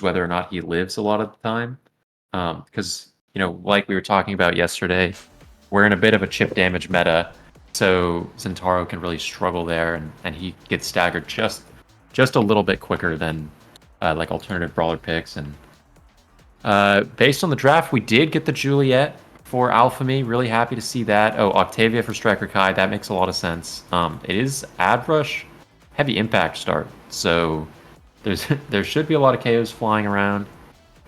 whether or not he lives a lot of the time. Because, like we were talking about yesterday, we're in a bit of a chip damage meta, so Zentaro can really struggle there, and he gets staggered just a little bit quicker than like alternative brawler picks. And based on the draft, we did get the Juliet for Alphamy. Really happy to see that. Oh, Octavia for Striker Kai. That makes a lot of sense. It is Ad Rush, heavy impact start, so there should be a lot of KOs flying around.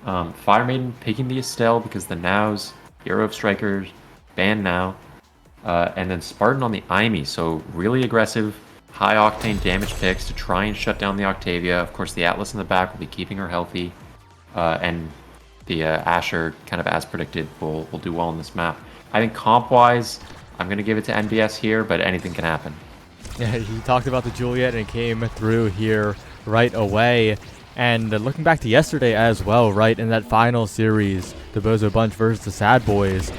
Fire Maiden picking the Estelle because the Now's Hero of Strikers banned now. And then Spartan on the Aimee, so really aggressive, high octane damage picks to try and shut down the Octavia. Of course, the Atlas in the back will be keeping her healthy. And the Asher, kind of as predicted, will do well on this map. I think comp-wise, I'm going to give it to NBS here, but anything can happen. Yeah, he talked about the Juliet and it came through here right away. And looking back to yesterday as well, right, in that final series, the Bozo Bunch versus the Sad Boys,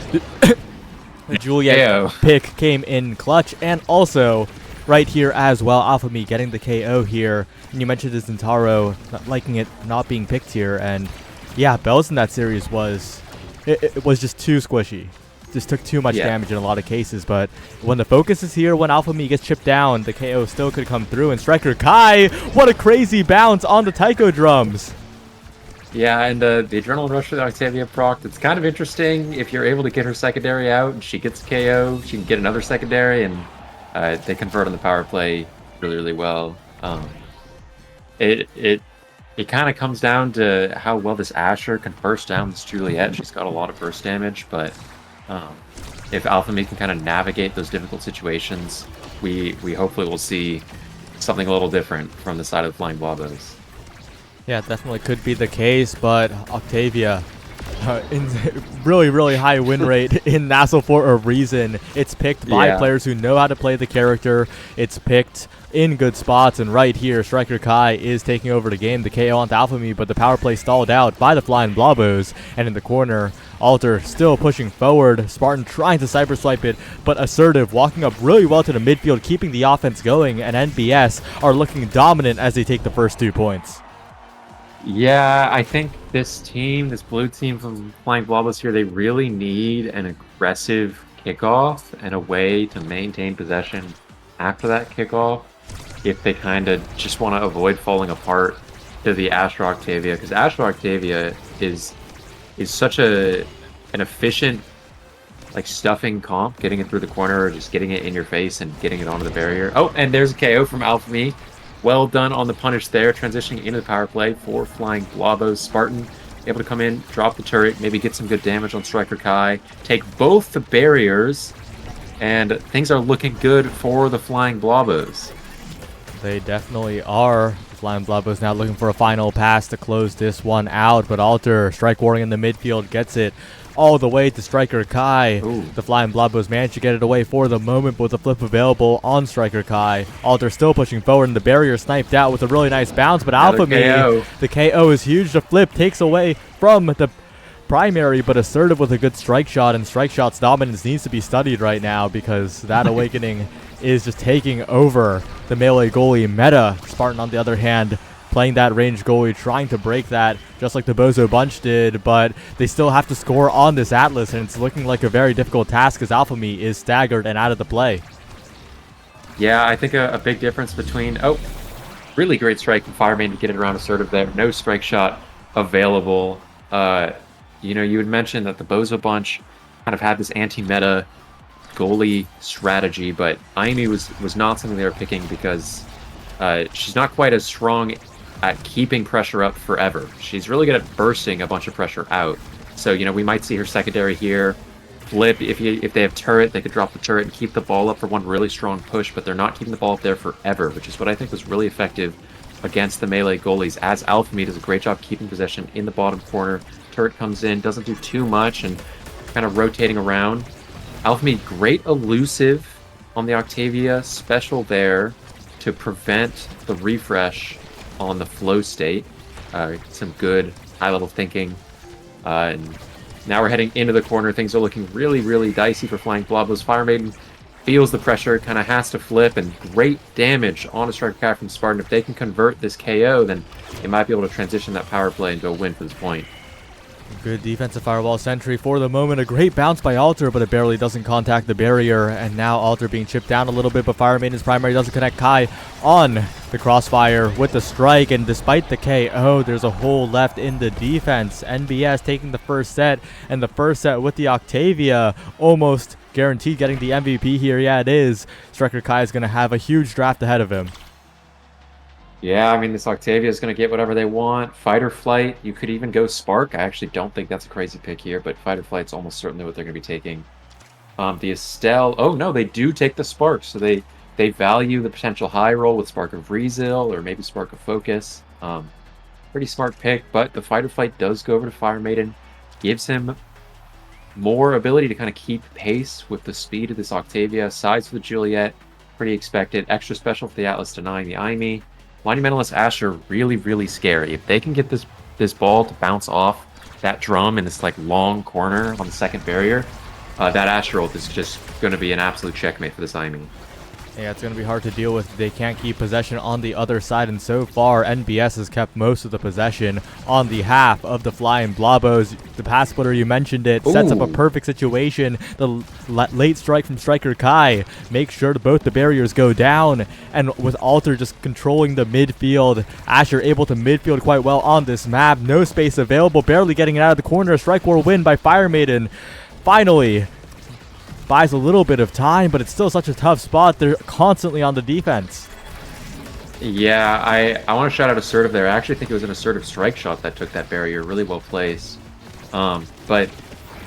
the Juliet pick came in clutch, and also right here as well, Alphamy getting the KO here. And you mentioned Zentaro not liking it not being picked here, and yeah, Bells in that series was just too squishy. Just took too much damage in a lot of cases, but when the focus is here, when Alphamy gets chipped down, the KO still could come through. And Striker Kai, what a crazy bounce on the taiko drums. Yeah, and the Adrenaline Rush for the Octavia proc, it's kind of interesting. If you're able to get her secondary out and she gets KO, she can get another secondary, and they convert on the power play really, really well. It kind of comes down to how well this Asher can burst down this Juliet. She's got a lot of burst damage, but if Alphamy can kind of navigate those difficult situations, we hopefully will see something a little different from the side of the Flying Blobos. Yeah, definitely could be the case, but Octavia, in really, really high win rate in Nassau for a reason. It's picked by players who know how to play the character. It's picked in good spots, and right here, Striker Kai is taking over the game. The KO onto Alphamy, but the power play stalled out by the Flying Blobos, and in the corner, Alter still pushing forward. Spartan trying to cyber swipe it, but assertive, walking up really well to the midfield, keeping the offense going, and NBS are looking dominant as they take the first 2 points. Yeah, I think this team, this blue team from Flying Blobos here, they really need an aggressive kickoff and a way to maintain possession after that kickoff if they kind of just want to avoid falling apart to the Asher Octavia, because Asher Octavia is such an efficient like stuffing comp, getting it through the corner or just getting it in your face and getting it onto the barrier. Oh, and there's a KO from Alphamy. Well done on the punish there, transitioning into the power play for Flying Blobos. Spartan able to come in, drop the turret, maybe get some good damage on Striker Kai, take both the barriers, and things are looking good for the Flying Blobos. They definitely are. The Flying Blobos now looking for a final pass to close this one out, but Alter, strike warning in the midfield, gets it all the way to Striker Kai. Ooh. The Flying Blobos managed to get it away for the moment, but with the flip available on Striker Kai. Alter still pushing forward, and the barrier sniped out with a really nice bounce, but Alphamy, the KO is huge. The flip takes away from the primary, but assertive with a good strike shot, and strike shot's dominance needs to be studied right now because that awakening is just taking over the melee goalie meta. Spartan, on the other hand, playing that range goalie, trying to break that just like the Bozo Bunch did, but they still have to score on this Atlas, and it's looking like a very difficult task as Alphamy is staggered and out of the play. Yeah, I think a big difference between... Oh, really great strike from Fire Maiden to get it around assertive there. No strike shot available. You had mentioned that the Bozo Bunch kind of had this anti-meta goalie strategy, but Aimee was not something they were picking because she's not quite as strong at keeping pressure up forever. She's really good at bursting a bunch of pressure out. So, we might see her secondary here flip. If they have turret, they could drop the turret and keep the ball up for one really strong push, but they're not keeping the ball up there forever, which is what I think was really effective against the melee goalies, as Alphamy does a great job keeping possession in the bottom corner. Turret comes in, doesn't do too much, and kind of rotating around. Alphamy, great elusive on the Octavia, special there to prevent the refresh on the flow state. Some good high-level thinking. And now we're heading into the corner. Things are looking really, really dicey for Flying Blobos. Fire Maiden feels the pressure, kind of has to flip, and great damage on a Striker Kai from Spartan. If they can convert this KO, then they might be able to transition that power play into a win for this point. Good defensive firewall sentry for the moment. A great bounce by Alter, but it barely doesn't contact the barrier. And now Alter being chipped down a little bit, but Fire Maiden's primary doesn't connect. Kai on the crossfire with the strike. And despite the KO, there's a hole left in the defense. NBS taking the first set, and the first set with the Octavia almost guaranteed getting the MVP here. Yeah, it is. Striker Kai is going to have a huge draft ahead of him. Yeah, I mean, this Octavia is going to get whatever they want. Fight or flight. You could even go Spark. I actually don't think that's a crazy pick here, but fight or flight's almost certainly what they're going to be taking. The Estelle. Oh, no, they do take the Spark. So they value the potential high roll with Spark of Rezil or maybe Spark of Focus. Pretty smart pick, but the fight or flight does go over to Fire Maiden. Gives him more ability to kind of keep pace with the speed of this Octavia. Size for the Juliet. Pretty expected. Extra special for the Atlas denying the Aimee. Monumentalist Asher really, really scary. If they can get this ball to bounce off that drum in this like long corner on the second barrier, that Asher ult is just going to be an absolute checkmate for this Aimee. Yeah, it's going to be hard to deal with. They can't keep possession on the other side, and so far, NBS has kept most of the possession on the half of the Flying Blobos. The pass splitter, you mentioned it, sets up a perfect situation. The late strike from Striker Kai makes sure that both the barriers go down, and with Alter just controlling the midfield, Asher able to midfield quite well on this map. No space available, barely getting it out of the corner. A strike war win by Fire Maiden. Finally, buys a little bit of time, but it's still such a tough spot. They're constantly on the defense. Yeah, I want to shout out Assertive there. I actually think it was an Assertive strike shot that took that barrier. Really well placed. But,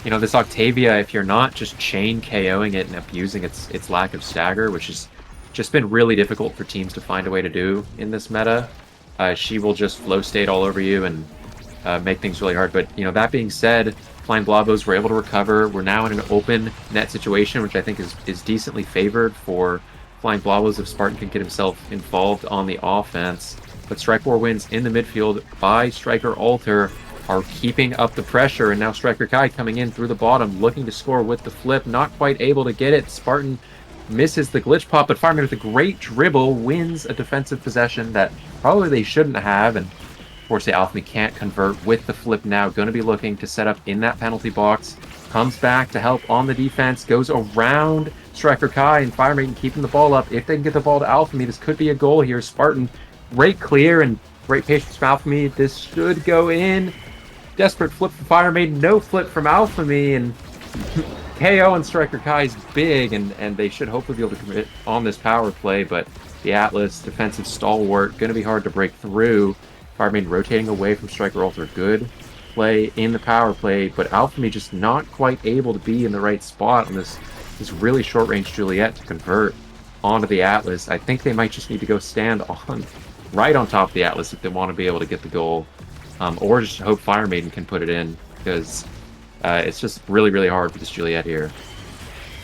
you know, this Octavia, if you're not just chain KOing it and abusing its lack of stagger, which has just been really difficult for teams to find a way to do in this meta, she will just flow state all over you and make things really hard. But, you know, that being said, Flying Blobos were able to recover. We're now in an open net situation, which I think is decently favored for Flying Blobos if Spartan can get himself involved on the offense. But Strike War wins in the midfield by Striker Alter are keeping up the pressure, and now Striker Kai coming in through the bottom, looking to score with the flip, not quite able to get it. Spartan misses the glitch pop, but Fireman with a great dribble wins a defensive possession that probably they shouldn't have, and unfortunately, Alchemy can't convert with the flip now. Going to be looking to set up in that penalty box. Comes back to help on the defense. Goes around Striker Kai and Fire Maiden keeping the ball up. If they can get the ball to Alchemy, this could be a goal here. Spartan, great clear and great patience from Alchemy. This should go in. Desperate flip from Fire Maiden. No flip from Alchemy. And KO on Striker Kai is big. And they should hopefully be able to commit on this power play. But the Atlas, defensive stalwart, going to be hard to break through. Fire Maiden rotating away from Striker Alter. Good play in the power play, but Alchemy just not quite able to be in the right spot on this really short-range Juliet to convert onto the Atlas. I think they might just need to go stand right on top of the Atlas if they want to be able to get the goal, or just hope Fire Maiden can put it in, because it's just really, really hard for this Juliet here.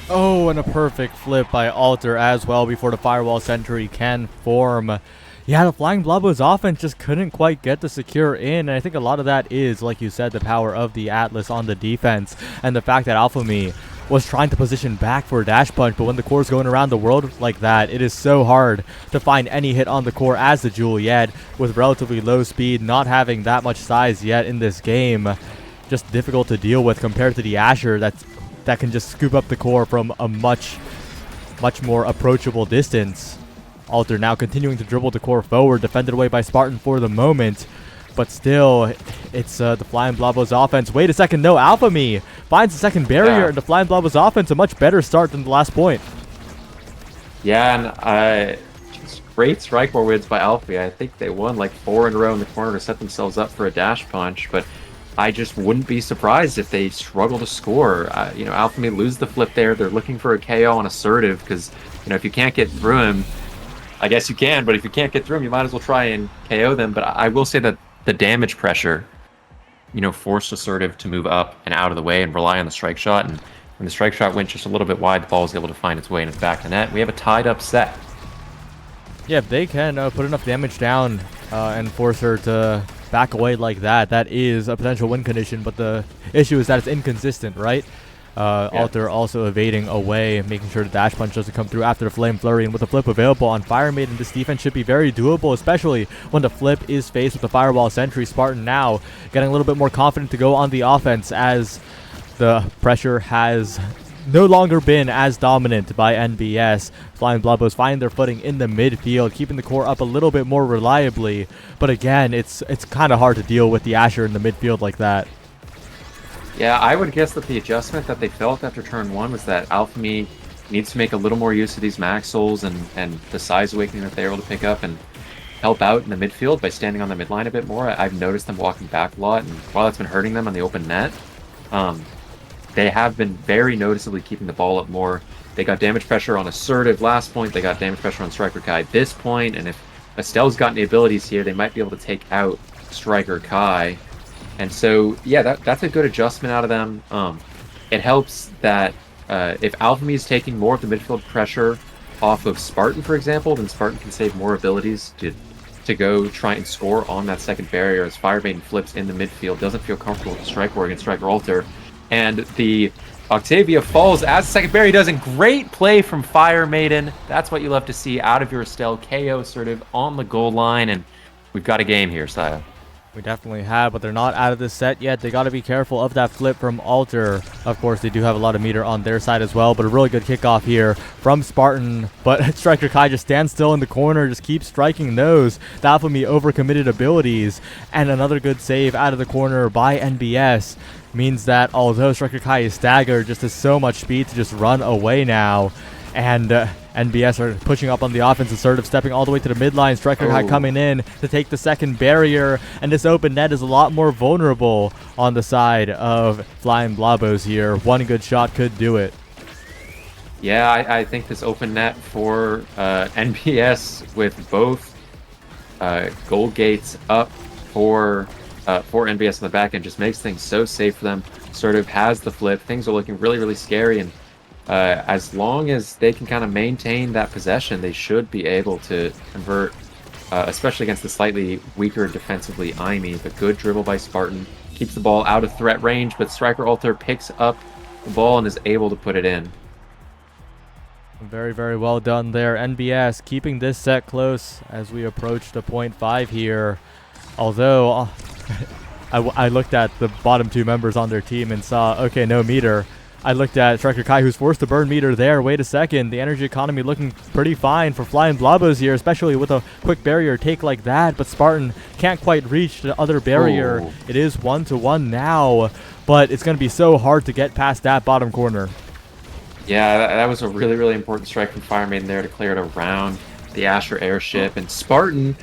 Oh, and a perfect flip by Alter as well before the Firewall Sentry can form. Yeah, the Flying Blobos offense just couldn't quite get the secure in, and I think a lot of that is, like you said, the power of the Atlas on the defense, and the fact that Alchemy was trying to position back for a dash punch, but when the core's going around the world like that, it is so hard to find any hit on the core as the Juliet, with relatively low speed, not having that much size yet in this game. Just difficult to deal with compared to the Asher that can just scoop up the core from a much more approachable distance. Alter now continuing to dribble the core forward, defended away by Spartan for the moment, but still, it's the Flying Blobos offense. Wait a second, no, Alchemy finds the second barrier, and the Flying Blobos offense a much better start than the last point. Yeah, and just great strike war wins by Alfie. I think they won like 4 in a row in the corner to set themselves up for a dash punch, but I just wouldn't be surprised if they struggle to score. You know, Alchemy lose the flip there. They're looking for a KO on Assertive, because, you know, if you can't get through him, I guess you can, but if you can't get through them, you might as well try and KO them. But I will say that the damage pressure, you know, forced Assertive to move up and out of the way and rely on the strike shot. And when the strike shot went just a little bit wide, the ball was able to find its way in its back to net. We have a tied up set. Yeah, if they can put enough damage down and force her to back away like that, that is a potential win condition. But the issue is that it's inconsistent, right? Alter also evading away, making sure the dash punch doesn't come through after the Flame Flurry. And with the flip available on Fire Maiden, this defense should be very doable, especially when the flip is faced with the Fireball Sentry. Spartan now getting a little bit more confident to go on the offense as the pressure has no longer been as dominant by NBS. Flying Blobos finding their footing in the midfield, keeping the core up a little bit more reliably. But again, it's kind of hard to deal with the Asher in the midfield like that. Yeah, I would guess that the adjustment that they felt after turn 1 was that Alchemy needs to make a little more use of these Max Souls and the size awakening that they're able to pick up and help out in the midfield by standing on the midline a bit more. I've noticed them walking back a lot, and while that's been hurting them on the open net, they have been very noticeably keeping the ball up more. They got damage pressure on Assertive last point, they got damage pressure on Striker Kai this point, and if Estelle's got any abilities here, they might be able to take out Striker Kai. And so, yeah, that's a good adjustment out of them. It helps that if Alchemy is taking more of the midfield pressure off of Spartan, for example, then Spartan can save more abilities to go try and score on that second barrier as Fire Maiden flips in the midfield, doesn't feel comfortable with the Strike War against Striker Alter. And the Octavia falls as the second barrier does, and great play from Fire Maiden. That's what you love to see out of your Estelle. KO Assertive on the goal line, and we've got a game here, Saya. We definitely have, but they're not out of this set yet. They got to be careful of that flip from Alter. Of course, they do have a lot of meter on their side as well, but a really good kickoff here from Spartan. But Striker Kai just stands still in the corner, just keeps striking those. The Alphamy overcommitted abilities, and another good save out of the corner by NBS means that although Striker Kai is staggered, just has so much speed to just run away now. And NBS are pushing up on the offense, Assertive stepping all the way to the midline. Striker Kai coming in to take the second barrier, and this open net is a lot more vulnerable on the side of Flying Blobos here. One good shot could do it. Yeah, I think this open net for NBS with both gold gates up for NBS on the back end just makes things so safe for them. Assertive has the flip. Things are looking really, really scary, and as long as they can kind of maintain that possession, they should be able to convert, especially against the slightly weaker defensively Aimee. But good dribble by Spartan. Keeps the ball out of threat range, but Striker Alter picks up the ball and is able to put it in. Very, very well done there. NBS keeping this set close as we approach the .5 here. Although, I looked at the bottom two members on their team and saw, okay, no meter. I looked at Striker Kai, who's forced to burn meter there. Wait a second. The energy economy looking pretty fine for Flying Blobos here, especially with a quick barrier take like that. But Spartan can't quite reach the other barrier. Oh. It is 1-1 now, but it's going to be so hard to get past that bottom corner. Yeah, that was a really, really important strike from Fire Maiden there to clear it around the Asher airship. And Spartan,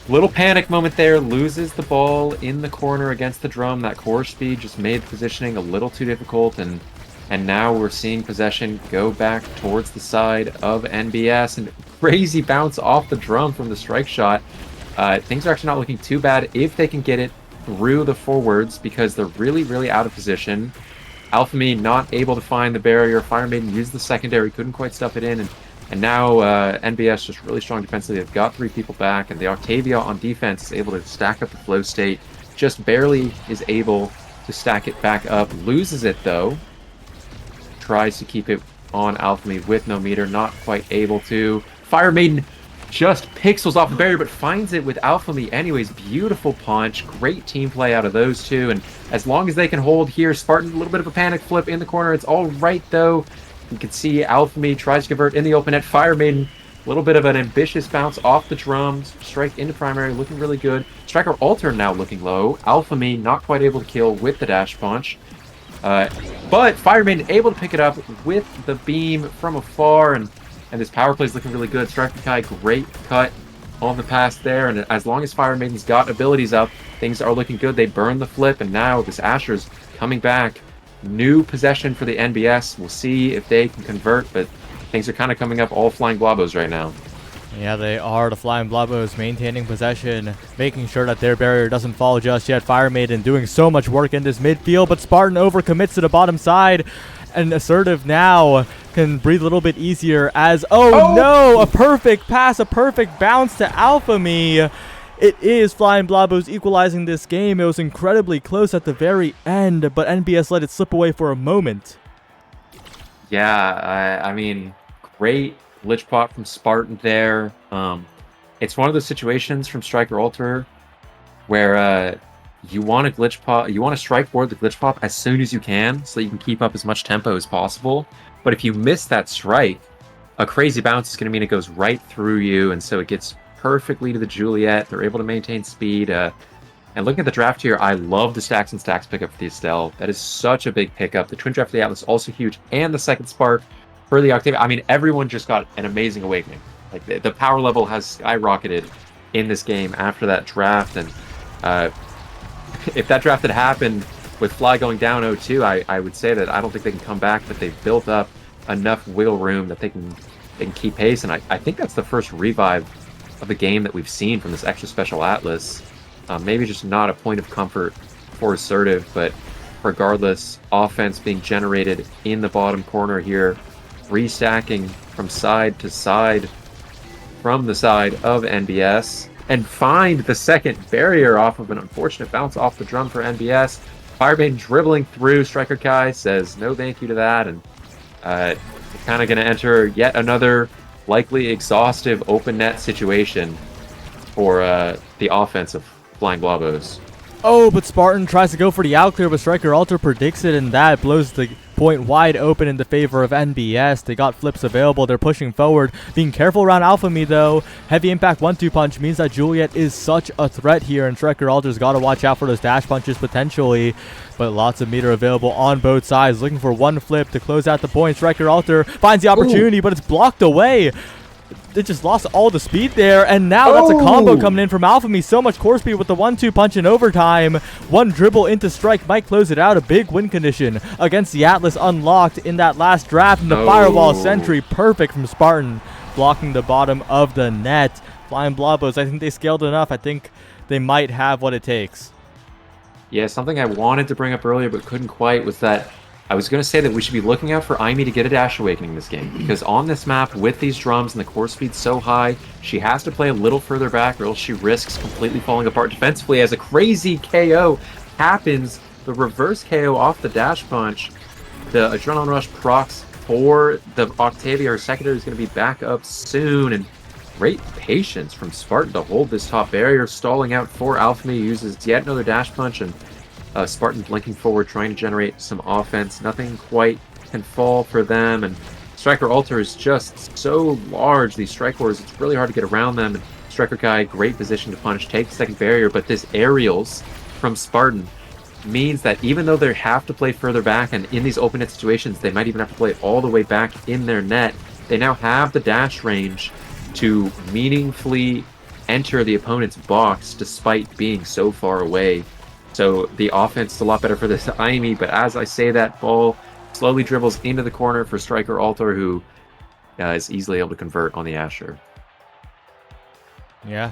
little panic moment there, loses the ball in the corner against the drum. That core speed just made the positioning a little too difficult, and now we're seeing possession go back towards the side of NBS, and crazy bounce off the drum from the strike shot. Things are actually not looking too bad if they can get it through the forwards, because they're really, really out of position. Alchemy not able to find the barrier. Fire Maiden used the secondary, couldn't quite stuff it in, and now NBS just really strong defensively. They've got 3 people back, and the Octavia on defense is able to stack up the flow state. Just barely is able to stack it back up. Loses it though. Tries to keep it on Alchemy with no meter. Not quite able to. Fire Maiden just pixels off the barrier, but finds it with Alchemy anyways. Beautiful punch. Great team play out of those two. And as long as they can hold here, Spartan, a little bit of a panic flip in the corner. It's all right though. You can see Alchemy tries to convert in the open net. Fire Maiden, a little bit of an ambitious bounce off the drums. Strike into primary, looking really good. Striker Alter now looking low. Alchemy not quite able to kill with the dash punch. But Fire Maiden able to pick it up with the beam from afar. And this power play is looking really good. Striker Kai, great cut on the pass there. And as long as Fire Maiden's got abilities up, things are looking good. They burn the flip, and now this Asher's coming back. New possession for the NBS. We'll see if they can convert, but things are kind of coming up all Flying Blobos right now. Yeah, they are. The Flying Blobos maintaining possession, making sure that their barrier doesn't fall just yet. Fire Maiden doing so much work in this midfield, but Spartan overcommits to the bottom side, and Assertive now can breathe a little bit easier as, oh no, a perfect pass, a perfect bounce to Alchemy. It is Flying Blobos equalizing this game. It was incredibly close at the very end, but NBS let it slip away for a moment. Yeah, I mean, great glitch pot from Spartan there. It's one of those situations from Striker Alter where you want to glitch pop, you want to strike forward the glitch pop as soon as you can, so that you can keep up as much tempo as possible. But if you miss that strike, a crazy bounce is going to mean it goes right through you, and so it gets perfectly to the Juliet. They're able to maintain speed. And looking at the draft here, I love the Stacks and Stacks pickup for the Estelle. That is such a big pickup. The Twin Draft of the Atlas also huge, and the second spark for the Octavia. I mean, everyone just got an amazing awakening. Like the power level has skyrocketed in this game after that draft, and if that draft had happened with Fly going down 0-2, I would say that I don't think they can come back, but they've built up enough wiggle room that they can keep pace, and I think that's the first revive of the game that we've seen from this extra special Atlas. Maybe just not a point of comfort for Assertive, but regardless, offense being generated in the bottom corner here, restacking from side to side from the side of NBS, and find the second barrier off of an unfortunate bounce off the drum for NBS. Firebane dribbling through. Striker Kai says no thank you to that, and kind of going to enter yet another likely exhaustive open net situation for the offense of Flying Blobos. Oh, but Spartan tries to go for the out clear, but Striker Alter predicts it, and that blows the point wide open in the favor of NBS. They got flips available. They're pushing forward. Being careful around Alpha Me, though. Heavy impact 1-2 punch means that Juliet is such a threat here, and Striker Alter's got to watch out for those dash punches potentially. But lots of meter available on both sides. Looking for one flip to close out the point. Striker Alter finds the opportunity, but it's blocked away. They just lost all the speed there, and now that's a combo coming in from Alpha Me. So much core speed with the 1-2 punch in overtime. One dribble into strike might close it out. A big win condition against the Atlas unlocked in that last draft. And the Firewall Sentry, perfect from Spartan, blocking the bottom of the net. Flying Blobos, I think they scaled enough. I think they might have what it takes. Yeah, something I wanted to bring up earlier but couldn't quite was that I was going to say that we should be looking out for Aimee to get a Dash Awakening this game, because on this map, with these drums and the core speed so high, she has to play a little further back or else she risks completely falling apart defensively as a crazy KO happens. The reverse KO off the Dash Punch. The Adrenaline Rush procs for the Octavia, her secondary, is going to be back up soon, and great patience from Spartan to hold this top barrier, stalling out for Alpha Me, uses yet another Dash Punch, and Spartan blinking forward, trying to generate some offense. Nothing quite can fall for them, and Striker Alter is just so large, these strikers, it's really hard to get around them. And Striker Kai, great position to punish, take the second barrier, but this aerials from Spartan means that even though they have to play further back, and in these open net situations, they might even have to play all the way back in their net, they now have the dash range to meaningfully enter the opponent's box despite being so far away. So the offense is a lot better for this Aimee, but as I say that, ball slowly dribbles into the corner for Striker Alter, who is easily able to convert on the Asher. Yeah.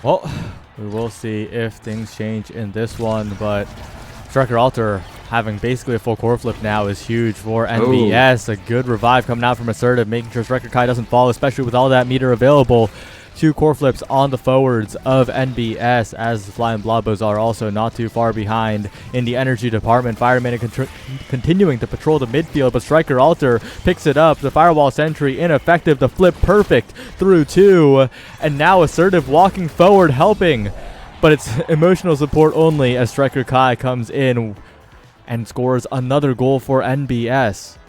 Well, we will see if things change in this one, but Striker Alter having basically a full core flip now is huge for NBS. A good revive coming out from Assertive, making sure Striker Kai doesn't fall, especially with all that meter available. 2 core flips on the forwards of NBS, as the Flying Blobos are also not too far behind in the energy department. Fireman continuing to patrol the midfield, but Striker Alter picks it up. The Firewall Sentry ineffective. The flip perfect through 2. And now Assertive walking forward, helping. But it's emotional support only as Striker Kai comes in and scores another goal for NBS.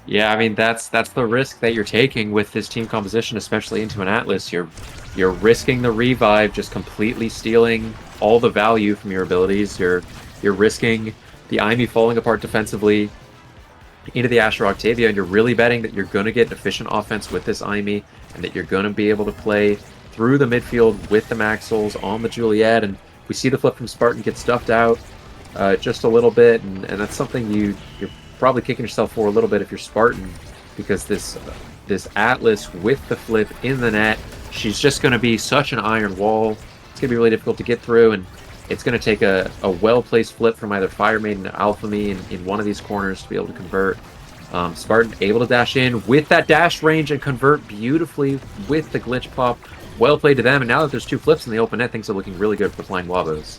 Yeah, I mean, that's the risk that you're taking with this team composition, especially into an Atlas. You're risking the revive, just completely stealing all the value from your abilities. You're risking the Aimee falling apart defensively into the Asher Octavia, and you're really betting that you're going to get efficient offense with this Aimee, and that you're going to be able to play through the midfield with the Maxwells on the Juliet. And we see the flip from Spartan get stuffed out just a little bit, and that's something you're probably kicking yourself for a little bit if you're Spartan, because this Atlas with the flip in the net, she's just going to be such an iron wall. It's going to be really difficult to get through, and it's going to take a well-placed flip from either Fire Maiden or Alpha Me in one of these corners to be able to convert. Spartan able to dash in with that dash range and convert beautifully with the glitch pop well played to them, and now that there's 2 flips in the open net, things are looking really good for the Flying Wabos.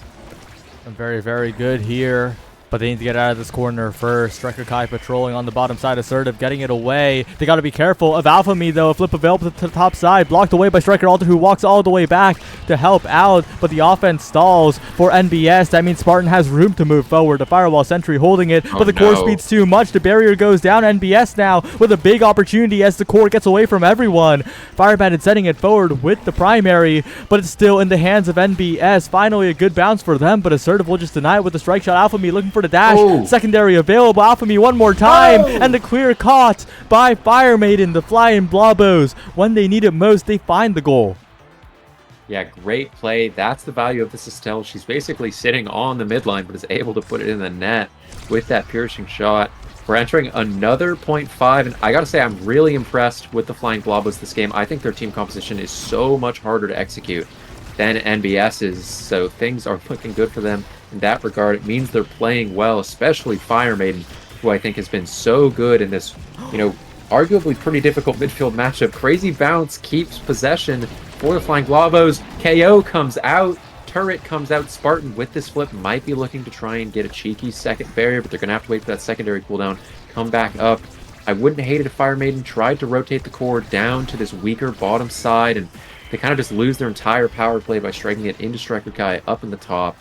Very, very good here. But they need to get out of this corner first. Drek'ar Kai patrolling on the bottom side, assertive, getting it away. They got to be careful of Alpha Me, though. A flip available to the top side, blocked away by Striker Alter, who walks all the way back to help out. But the offense stalls for NBS. That means Spartan has room to move forward. The Firewall Sentry holding it, but the core speed's too much. The barrier goes down. NBS now with a big opportunity as the core gets away from everyone. Fire Bandit setting it forward with the primary, but it's still in the hands of NBS. Finally, a good bounce for them, but assertive will just deny it with the strike shot. Alpha Me looking for the dash. Oh. Secondary available. Alpha Me one more time. And the clear caught by Fire Maiden. The Flying Blobos. When they need it most, they find the goal. Yeah, great play. That's the value of this Estelle. She's basically sitting on the midline, but is able to put it in the net with that piercing shot. We're entering another 0.5, and I gotta say, I'm really impressed with the Flying Blobos this game. I think their team composition is so much harder to execute than NBS's, so things are looking good for them in that regard. It means they're playing well, especially Fire Maiden, who I think has been so good in this, arguably pretty difficult midfield matchup. Crazy bounce keeps possession for the Flying Blobos. KO comes out. Turret comes out. Spartan with this flip might be looking to try and get a cheeky second barrier, but they're going to have to wait for that secondary cooldown. Come back up. I wouldn't hate it if Fire Maiden tried to rotate the core down to this weaker bottom side, and they kind of just lose their entire power play by striking it into Striker Kai up in the top.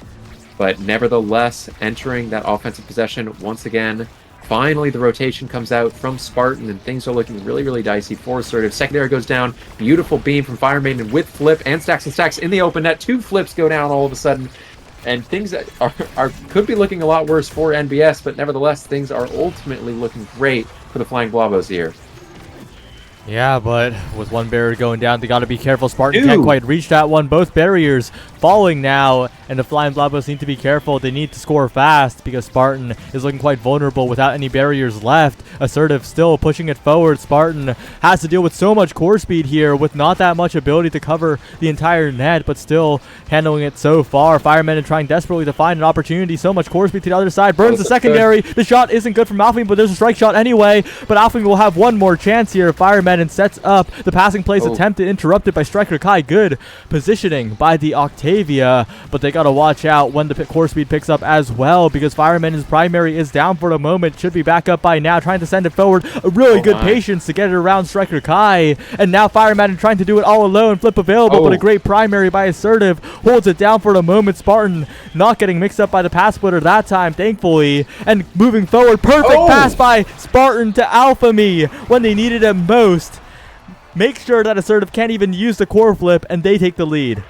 But nevertheless, entering that offensive possession once again. Finally, the rotation comes out from Spartan, and things are looking really, really dicey for assertive. Secondary goes down. Beautiful beam from Fire Maiden with flip and stacks in the open net. 2 flips go down all of a sudden. And things could be looking a lot worse for NBS, but nevertheless, things are ultimately looking great for the Flying Blobos here. Yeah, but with one barrier going down, they got to be careful. Spartan can't quite reach that one. Both barriers falling now, and the Flying Blobos need to be careful. They need to score fast because Spartan is looking quite vulnerable without any barriers left. Assertive still pushing it forward. Spartan has to deal with so much core speed here with not that much ability to cover the entire net, but still handling it so far. Firemen are trying desperately to find an opportunity. So much core speed to the other side. Burns the secondary. The shot isn't good from Alpha, but there's a strike shot anyway. But Alpha will have one more chance here. Firemen and sets up the passing plays attempted, interrupted by Striker Kai. Good positioning by the Octavia, but they gotta watch out when the core speed picks up as well, because Fireman's primary is down for the moment. Should be back up by now, trying to send it forward. A really good patience to get it around Striker Kai, and now Fireman is trying to do it all alone. Flip available, but a great primary by Assertive holds it down for the moment. Spartan not getting mixed up by the pass splitter that time, thankfully, and moving forward. Perfect pass by Spartan to Alpha Me when they needed it most. Make sure that Assertive can't even use the core flip, and they take the lead.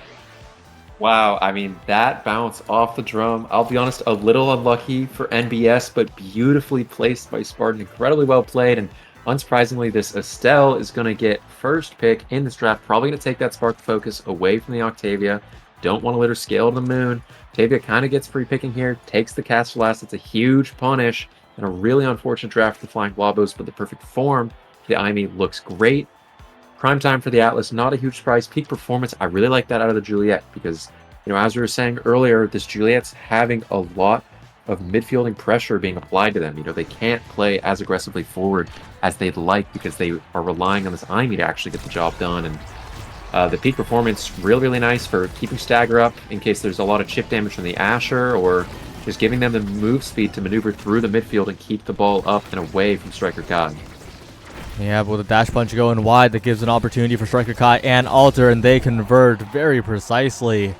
Wow, I mean, that bounce off the drum, I'll be honest, a little unlucky for NBS, but beautifully placed by Spartan. Incredibly well played, and unsurprisingly, this Estelle is going to get first pick in this draft. Probably going to take that Spark focus away from the Octavia. Don't want to let her scale to the moon. Octavia kind of gets free picking here, takes the cast last. It's a huge punish, and a really unfortunate draft for the Flying Blobos, but the perfect form. The IME looks great. Prime time for the Atlas, not a huge surprise. Peak performance, I really like that out of the Juliet because, as we were saying earlier, this Juliet's having a lot of midfielding pressure being applied to them. They can't play as aggressively forward as they'd like because they are relying on this IME to actually get the job done. And the peak performance, really, really nice for keeping stagger up in case there's a lot of chip damage from the Asher, or just giving them the move speed to maneuver through the midfield and keep the ball up and away from Striker Kai. Yeah, but with the dash punch going wide, that gives an opportunity for Striker Kai and Alter, and they convert very precisely.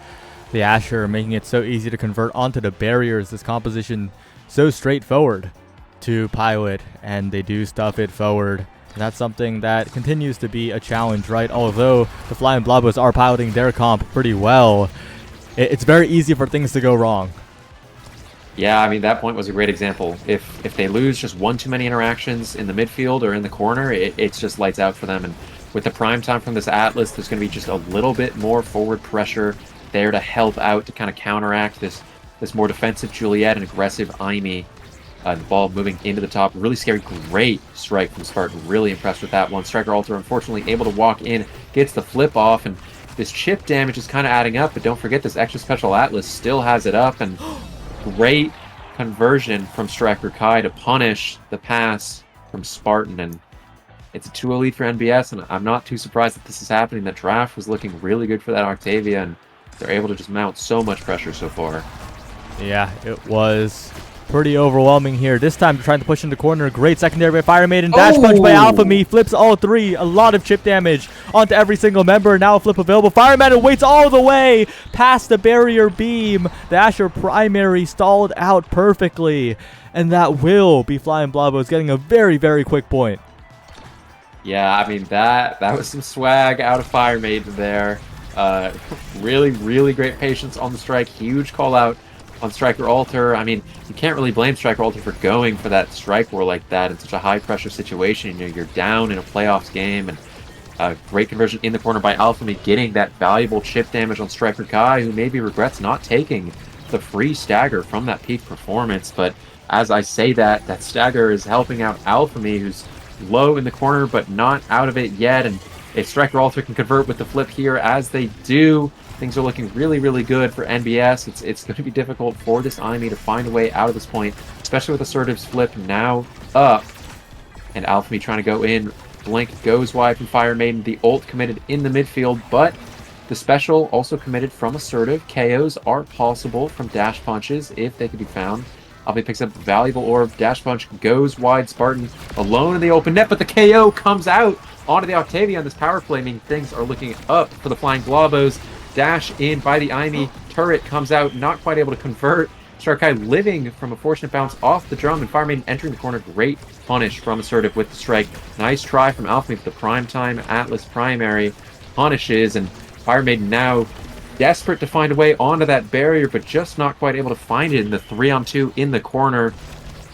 The Asher making it so easy to convert onto the barriers. This composition so straightforward to pilot, and they do stuff it forward. And that's something that continues to be a challenge, right? Although the Flying Blobos are piloting their comp pretty well, it's very easy for things to go wrong. Yeah, I mean, that point was a great example. If they lose just one too many interactions in the midfield or in the corner, it's just lights out for them. And with the prime time from this Atlas, there's going to be just a little bit more forward pressure there to help out, to kind of counteract this more defensive Juliet and aggressive IME. The ball moving into the top. Really scary, great strike from Spartan. Really impressed with that one. Striker Alter, unfortunately, able to walk in, gets the flip off, and this chip damage is kind of adding up. But don't forget, this extra special Atlas still has it up, and great conversion from Striker Kai to punish the pass from Spartan. And It's a 2-0 lead for NBS, and I'm not too surprised that this is happening. The draft was looking really good for that Octavia, and they're able to just mount so much pressure so far. Yeah, it was pretty overwhelming here. This time trying to push in the corner. Great secondary by Fire Maiden. Dash punch by Alpha Me. Flips all three. A lot of chip damage onto every single member. Now a flip available. Fire Maiden waits all the way past the barrier beam. The Asher primary stalled out perfectly. And that will be Flying Blobos getting a very, very quick point. Yeah, I mean, that was some swag out of Fire Maiden there. Really, really great patience on the strike. Huge call out on Striker Alter. I mean, you can't really blame Striker Alter for going for that strike war like that in such a high pressure situation. You know, you're down in a playoffs game, and great conversion in the corner by Alphamy, getting that valuable chip damage on Striker Kai, who maybe regrets not taking the free stagger from that peak performance. But as I say that stagger is helping out Alphamy, who's low in the corner but not out of it yet. And if Striker Alter can convert with the flip here, as they do, things are looking really, really good for NBS. It's going to be difficult for this IME to find a way out of this point, especially with Assertive's flip now up. And Alphamy trying to go in. Blink goes wide from Fire Maiden. The ult committed in the midfield, but the special also committed from Assertive. KOs are possible from dash punches if they can be found. Alphamy picks up the valuable orb. Dash punch goes wide. Spartan alone in the open net, but the KO comes out onto the Octavia on this power play, meaning things are looking up for the Flying Blobos. Dash in by the IME. Turret comes out, not quite able to convert. Sharkai living from a fortunate bounce off the drum, and Fire Maiden entering the corner. Great punish from Assertive with the strike. Nice try from Alphamy with the Primetime Atlas primary. Punishes, and Fire Maiden now desperate to find a way onto that barrier, but just not quite able to find it in the 3-on-2 in the corner.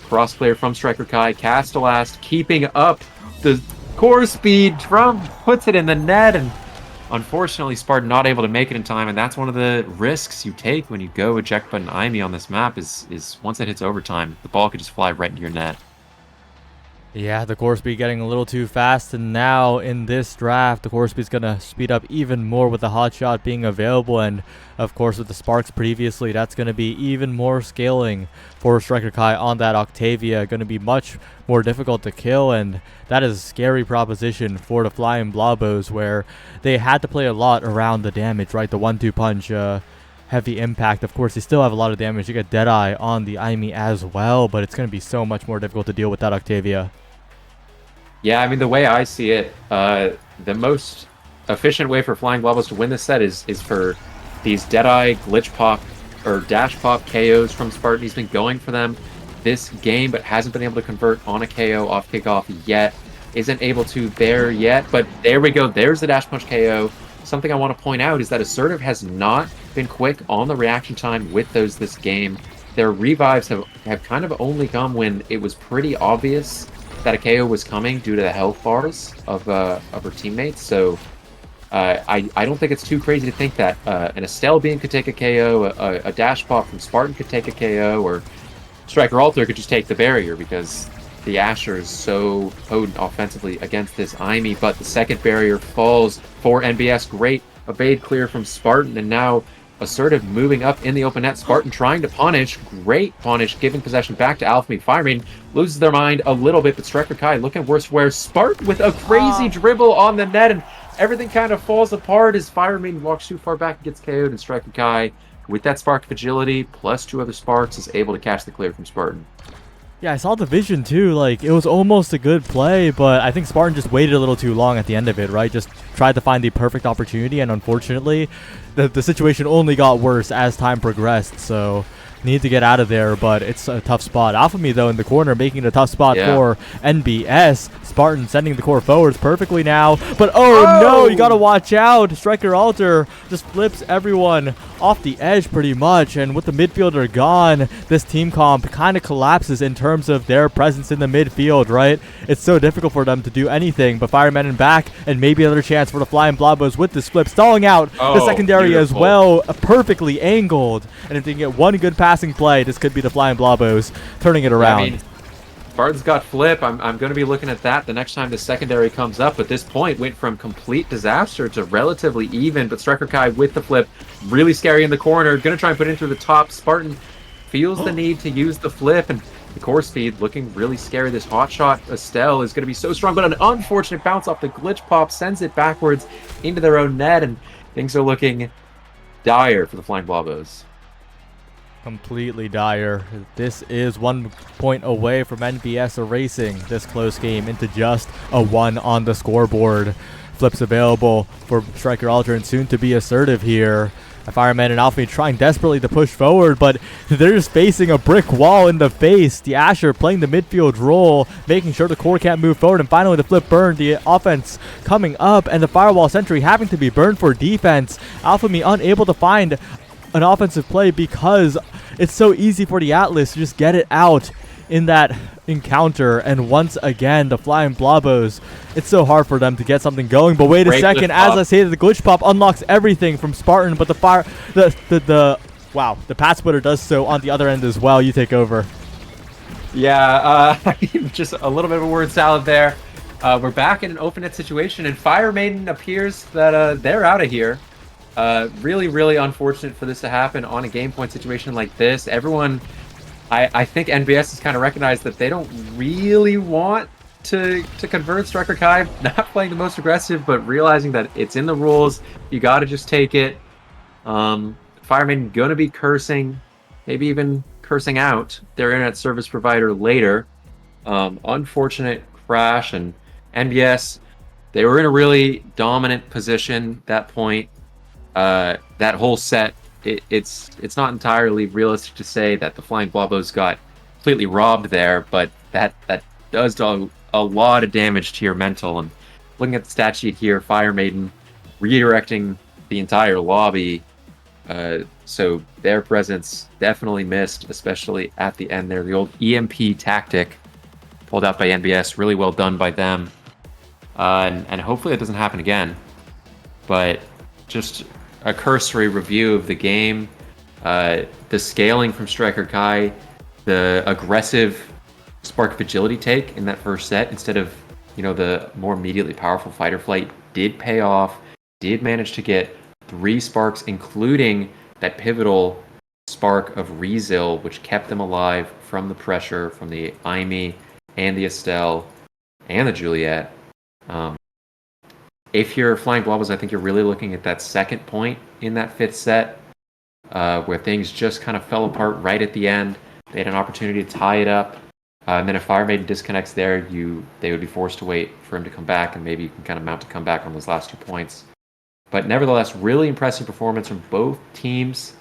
Cross clear from Striker Kai. Castellast keeping up the core speed. Drum puts it in the net, and unfortunately, Spartan not able to make it in time, and that's one of the risks you take when you go eject button IME on this map is once it hits overtime, the ball could just fly right into your net. Yeah, the core speed getting a little too fast, and now in this draft, the core speed's going to speed up even more with the hot shot being available, and of course with the sparks previously, that's going to be even more scaling for Striker Kai on that Octavia. Going to be much more difficult to kill, and that is a scary proposition for the Flying Blobos, where they had to play a lot around the damage, right? The 1-2 punch, heavy impact. Of course, they still have a lot of damage. You get Deadeye on the IME as well, but it's going to be so much more difficult to deal with that Octavia. Yeah, I mean, the way I see it, the most efficient way for Flying Blobos to win this set is for these Deadeye, Glitch Pop, or Dash Pop KOs from Spartan. He's been going for them this game, but hasn't been able to convert on a KO off kickoff yet. Isn't able to there yet, but there we go. There's the Dash Punch KO. Something I want to point out is that Assertive has not been quick on the reaction time with those this game. Their revives have kind of only come when it was pretty obvious that a KO was coming due to the health bars of her teammates. So I don't think it's too crazy to think that an Estelle Beam could take a KO, a Dash Pop from Spartan could take a KO, or Striker Alter could just take the barrier, because the Asher is so potent offensively against this IME. But the second barrier falls for NBS. Great evade clear from Spartan, and now Assertive moving up in the open net. Spartan trying to punish. Great punish, giving possession back to Alphamy. Fire Maiden loses their mind a little bit, but Striker Kai looking worse, where Spartan with a crazy dribble on the net, and everything kind of falls apart as Fire Maiden walks too far back and gets KO'd, and Striker Kai, with that spark of agility plus 2 other sparks, is able to catch the clear from Spartan. Yeah, I saw the vision too. Like, it was almost a good play, but I think Spartan just waited a little too long at the end of it, right? Just tried to find the perfect opportunity, and unfortunately, the situation only got worse as time progressed. So, need to get out of there, but it's a tough spot. Alphamy, though, in the corner, making it a tough spot for NBS. Spartan sending the core forwards perfectly now, but oh no, you gotta watch out. Striker Alter just flips everyone off the edge pretty much, and with the midfielder gone, this team comp kind of collapses in terms of their presence in the midfield, right? It's so difficult for them to do anything, but Fire Maiden back, and maybe another chance for the Flying Blobos with this flip, stalling out the secondary as well, perfectly angled, and if they can get one good passing play, this could be the Flying Blobos turning it around. I mean, Spartan's got flip. I'm going to be looking at that the next time the secondary comes up, but this point went from complete disaster to relatively even, but Striker Kai with the flip, really scary in the corner, going to try and put it through the top. Spartan feels the need to use the flip, and the core speed looking really scary. This hot shot Estelle is going to be so strong, but an unfortunate bounce off the glitch pop sends it backwards into their own net, and things are looking dire for the Flying Blobos. Completely dire. This is 1 point away from NBS erasing this close game into just a 1 on the scoreboard. Flips available for Striker Ultra and soon to be assertive here. Fireman and Alpha trying desperately to push forward, but they're just facing a brick wall in the face. The Asher playing the midfield role, making sure the core can't move forward, and finally the flip burn, the offense coming up, and the firewall sentry having to be burned for defense. Alpha unable to find an offensive play because it's so easy for the Atlas to just get it out in that encounter, and once again the Flying Blobos, it's so hard for them to get something going. But wait a second, as I say that, the glitch pop unlocks everything from Spartan, but the Pat Splitter does so on the other end as well. You take over. Yeah, just a little bit of a word salad there. We're back in an open net situation, and Fire Maiden appears that they're out of here. Really, really unfortunate for this to happen on a game point situation like this. Everyone, I think NBS has kind of recognized that they don't really want to convert Striker Kai, not playing the most aggressive, but realizing that it's in the rules. You got to just take it. Fire Maiden gonna be cursing, maybe even cursing out their internet service provider later. Unfortunate crash, and NBS, they were in a really dominant position at that point. That whole set, it's not entirely realistic to say that the Flying Blobos got completely robbed there, but that does do a lot of damage to your mental. And looking at the stat sheet here, Fire Maiden redirecting the entire lobby, so their presence definitely missed, especially at the end there. The old EMP tactic pulled out by NBS, really well done by them, and hopefully it doesn't happen again. But just a cursory review of the game, the scaling from Striker Kai, the aggressive Spark of Agility take in that first set instead of, the more immediately powerful Fight or Flight did pay off, did manage to get 3 sparks, including that pivotal spark of Rezil, which kept them alive from the pressure from the Aimee and the Estelle and the Juliet. If you're Flying Blobos, I think you're really looking at that second point in that 5th set, where things just kind of fell apart right at the end. They had an opportunity to tie it up, and then if Fire Maiden disconnects there, they would be forced to wait for him to come back, and maybe you can kind of mount a comeback on those last 2 points. But nevertheless, really impressive performance from both teams.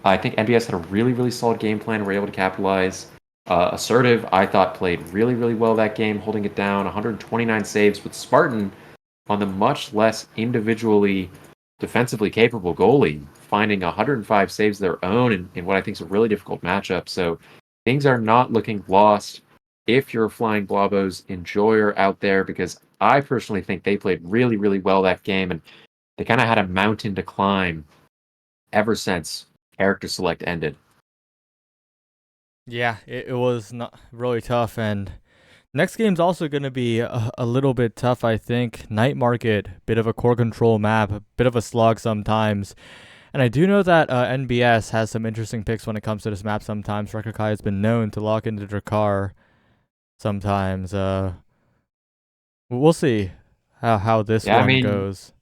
I think NBS had a really, really solid game plan. Were able to capitalize. Assertive, I thought, played really, really well that game, holding it down. 129 saves, with Spartan on the much less individually defensively capable goalie, finding 105 saves of their own in what I think is a really difficult matchup. So things are not looking lost if you're a Flying Blobos enjoyer out there, because I personally think they played really, really well that game, and they kind of had a mountain to climb ever since character select ended. Yeah, it was not really tough, and next game's also going to be a little bit tough, I think. Night Market, bit of a core control map, a bit of a slog sometimes. And I do know that NBS has some interesting picks when it comes to this map sometimes. Drek'ar has been known to lock into Drek'ar sometimes. We'll see how this one goes.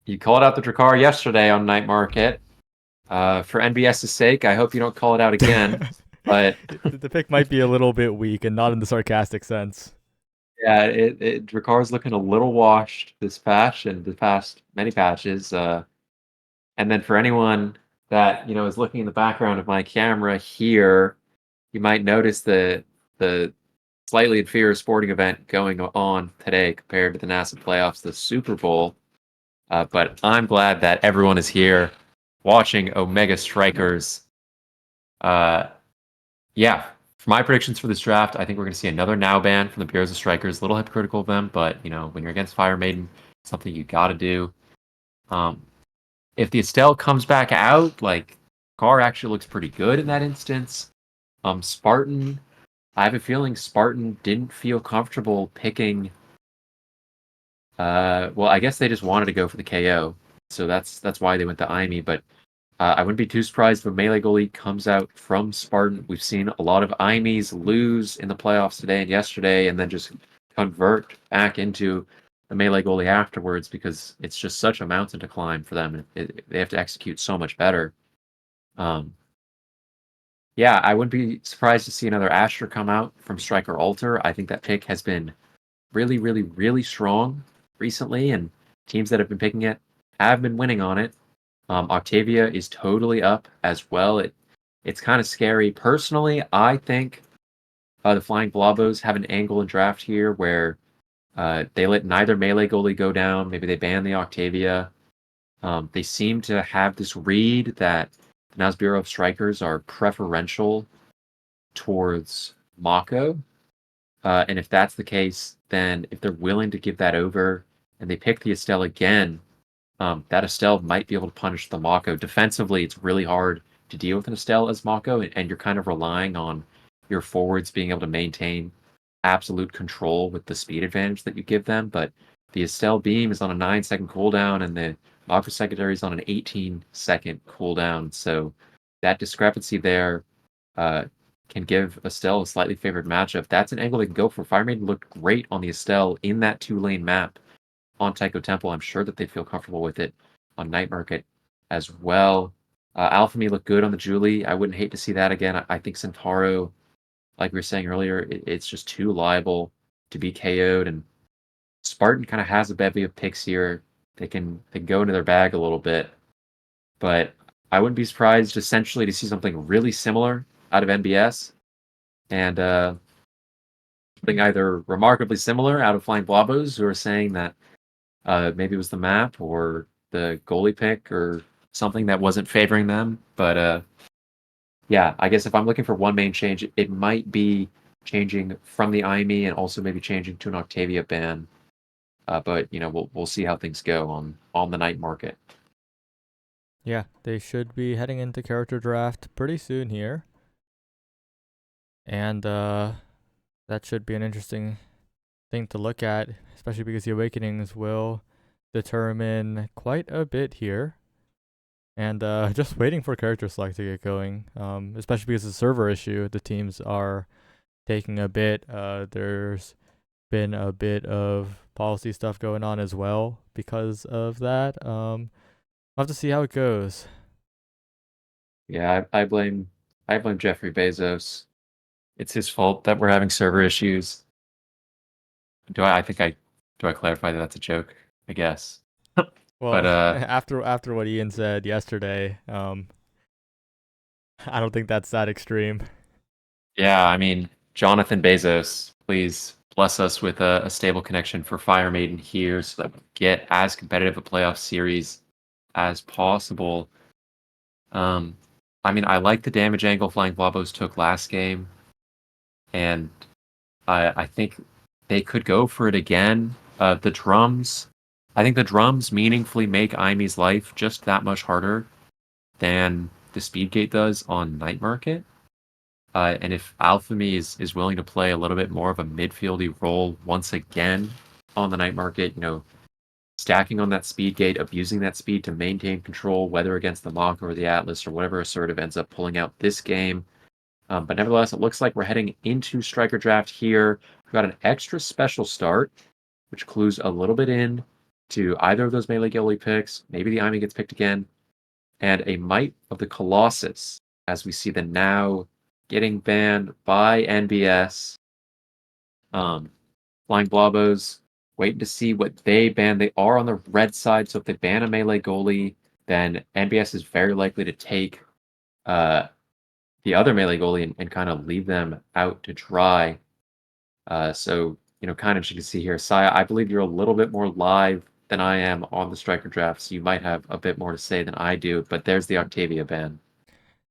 You called out the Drek'ar yesterday on Night Market. For NBS's sake, I hope you don't call it out again. But the pick might be a little bit weak, and not in the sarcastic sense. Yeah, Drek'ar's looking a little washed this patch and the past many patches. And then for anyone that is looking in the background of my camera here, you might notice the slightly inferior sporting event going on today compared to the NASA playoffs, the Super Bowl. But I'm glad that everyone is here watching Omega Strikers. Yeah, for my predictions for this draft, I think we're going to see another now ban from the Bureaus of Strikers. A little hypocritical of them, but when you're against Fire Maiden, something you got to do. If the Estelle comes back out, Car actually looks pretty good in that instance. Spartan, I have a feeling Spartan didn't feel comfortable picking. Well, I guess they just wanted to go for the KO, so that's why they went to Aimee. But I wouldn't be too surprised if a melee goalie comes out from Spartan. We've seen a lot of IMEs lose in the playoffs today and yesterday, and then just convert back into a melee goalie afterwards because it's just such a mountain to climb for them. They have to execute so much better. Um, yeah, I wouldn't be surprised to see another Asher come out from Striker Alter. I think that pick has been really, really, really strong recently, and teams that have been picking it have been winning on it. Octavia is totally up as well. It's kind of scary. Personally, I think the Flying Blobos have an angle in draft here where they let neither melee goalie go down. Maybe they ban the Octavia. They seem to have this read that the NAS Bureau of Strikers are preferential towards Mako. And if that's the case, then if they're willing to give that over and they pick the Estelle again, that Estelle might be able to punish the Mako. Defensively, it's really hard to deal with an Estelle as Mako, and you're kind of relying on your forwards being able to maintain absolute control with the speed advantage that you give them. But the Estelle Beam is on a 9-second cooldown, and the Mako Secondary is on an 18-second cooldown. So that discrepancy there uh, can give Estelle a slightly favored matchup. That's an angle they can go for. Fire Maiden looked great on the Estelle in that 2-lane map on Tycho Temple. I'm sure that they feel comfortable with it on Night Market as well. Alchemy looked good on the Julie. I wouldn't hate to see that again. I think Centauro, like we were saying earlier, it's just too liable to be KO'd. And Spartan kind of has a bevy of picks here. They can go into their bag a little bit. But I wouldn't be surprised essentially to see something really similar out of NBS. And something either remarkably similar out of Flying Blobos, who are saying that maybe it was the map or the goalie pick or something that wasn't favoring them. But yeah, I guess if I'm looking for one main change, it might be changing from the IME and also maybe changing to an Octavia ban. But we'll see how things go on the night market. Yeah, they should be heading into character draft pretty soon here. And that should be an interesting thing to look at, especially because the Awakenings will determine quite a bit here. And just waiting for character select to get going, especially because of the server issue. The teams are taking a bit. There's been a bit of policy stuff going on as well because of that. We'll have to see how it goes. Yeah, I blame Jeffrey Bezos. It's his fault that we're having server issues. Do I clarify that that's a joke? I guess. But Well, after what Ian said yesterday, I don't think that's that extreme. yeah, I mean, Jonathan Bezos, please bless us with a stable connection for Fire Maiden here so that we get as competitive a playoff series as possible. Um, I mean, I like the damage angle Flying Blobos took last game, and I think they could go for it again. The drums, I think the drums meaningfully make Imi's life just that much harder than the speed gate does on Night Market. And if Alphamy is willing to play a little bit more of a midfieldy role once again on the Night Market, stacking on that speed gate, abusing that speed to maintain control, whether against the Mach or the Atlas or whatever assertive ends up pulling out this game. But nevertheless, it looks like we're heading into Striker Draft here. We've got an extra special start, which clues a little bit in to either of those melee goalie picks. Maybe the Imi gets picked again. And a Might of the Colossus, as we see the now getting banned by NBS. Flying Blobos, waiting to see what they ban. They are on the red side, so if they ban a melee goalie, then NBS is very likely to take uh, the other melee goalie and kind of leave them out to dry. So, kind of you can see here. Saya, I believe you're a little bit more live than I am on the striker draft, so you might have a bit more to say than I do, but there's the Octavia ban.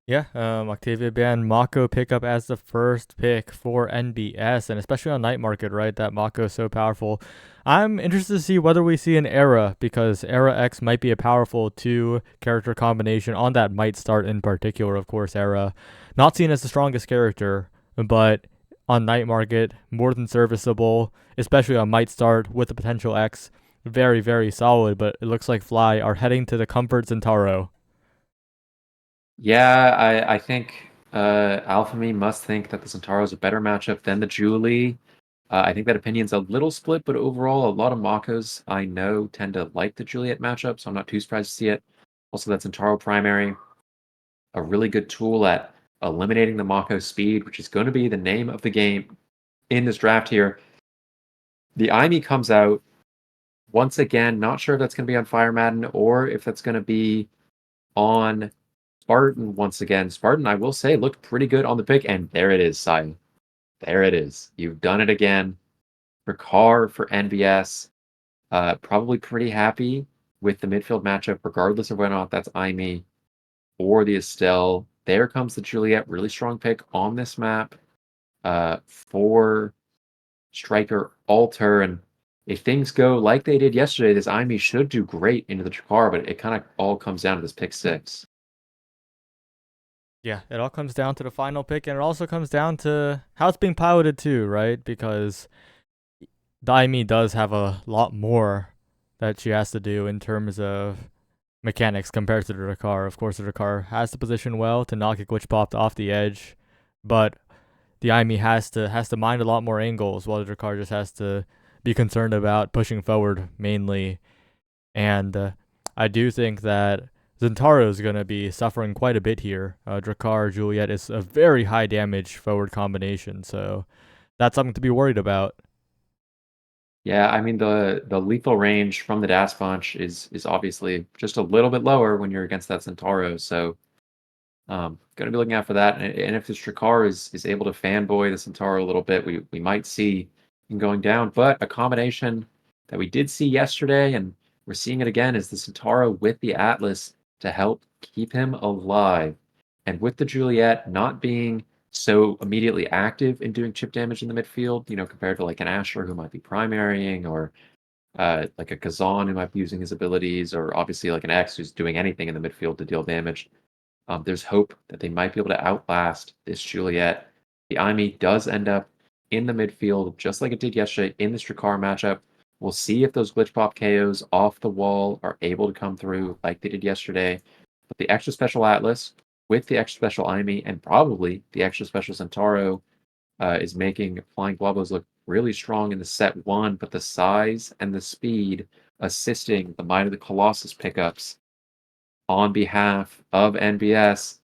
Yeah, Octavia ban Mako pickup as the first pick for NBS, and especially on night market, right? That Mako is so powerful. I'm interested to see whether we see an Era, because Era X might be a powerful two character combination on that might start in particular. Of course, Era not seen as the strongest character, but on night market more than serviceable, especially on might start with the potential X. Very, very solid, but it looks like Fly are heading to the Comfort Centauro. Yeah, I think Alphamy must think that the Centauro is a better matchup than the Julie. I think that opinion's a little split, but overall, a lot of Makos I know tend to like the Juliet matchup, so I'm not too surprised to see it. Also, that Centauro primary, a really good tool at eliminating the Mako speed, which is going to be the name of the game in this draft here. The IME comes out once again, not sure if that's going to be on Fire Madden or if that's going to be on Spartan once again. Spartan, I will say, looked pretty good on the pick, and there it is, Sion. There it is. You've done it again. Drek'ar for NBS. Probably pretty happy with the midfield matchup, regardless of whether or not that's Imi or the Estelle. There comes the Juliet, really strong pick on this map for striker alter. And if things go like they did yesterday, this Imi should do great into the Drek'ar, but it kind of all comes down to this pick 6. Yeah, it all comes down to the final pick, and it also comes down to how it's being piloted too, right? Because Daimi does have a lot more that she has to do in terms of mechanics compared to the Drek'ar. Of course, the Drek'ar has to position well to not get glitch popped off the edge, but the Aimi has to mind a lot more angles, while the Drek'ar just has to be concerned about pushing forward mainly. And I do think that Zentaro is going to be suffering quite a bit here. Drek'ar Juliet is a very high damage forward combination, so that's something to be worried about. Yeah, I mean the lethal range from the dash punch is obviously just a little bit lower when you're against that Centauro. So going to be looking out for that. And if this Drek'ar is able to fanboy the Centauro a little bit, we might see him going down. But a combination that we did see yesterday, and we're seeing it again, is the Centauro with the Atlas to help keep him alive. And with the Juliet not being so immediately active in doing chip damage in the midfield, compared to like an Asher who might be primarying, or like a Kazan who might be using his abilities, or obviously like an X who's doing anything in the midfield to deal damage. There's hope that they might be able to outlast this Juliet. The IME does end up in the midfield, just like it did yesterday in this Drek'ar matchup. We'll see if those glitch pop KOs off the wall are able to come through like they did yesterday. But the extra special Atlas with the extra special IME and probably the extra special Centauro is making Flying Globos look really strong in the set 1, but the size and the speed assisting the Might of the Colossus pickups on behalf of NBS,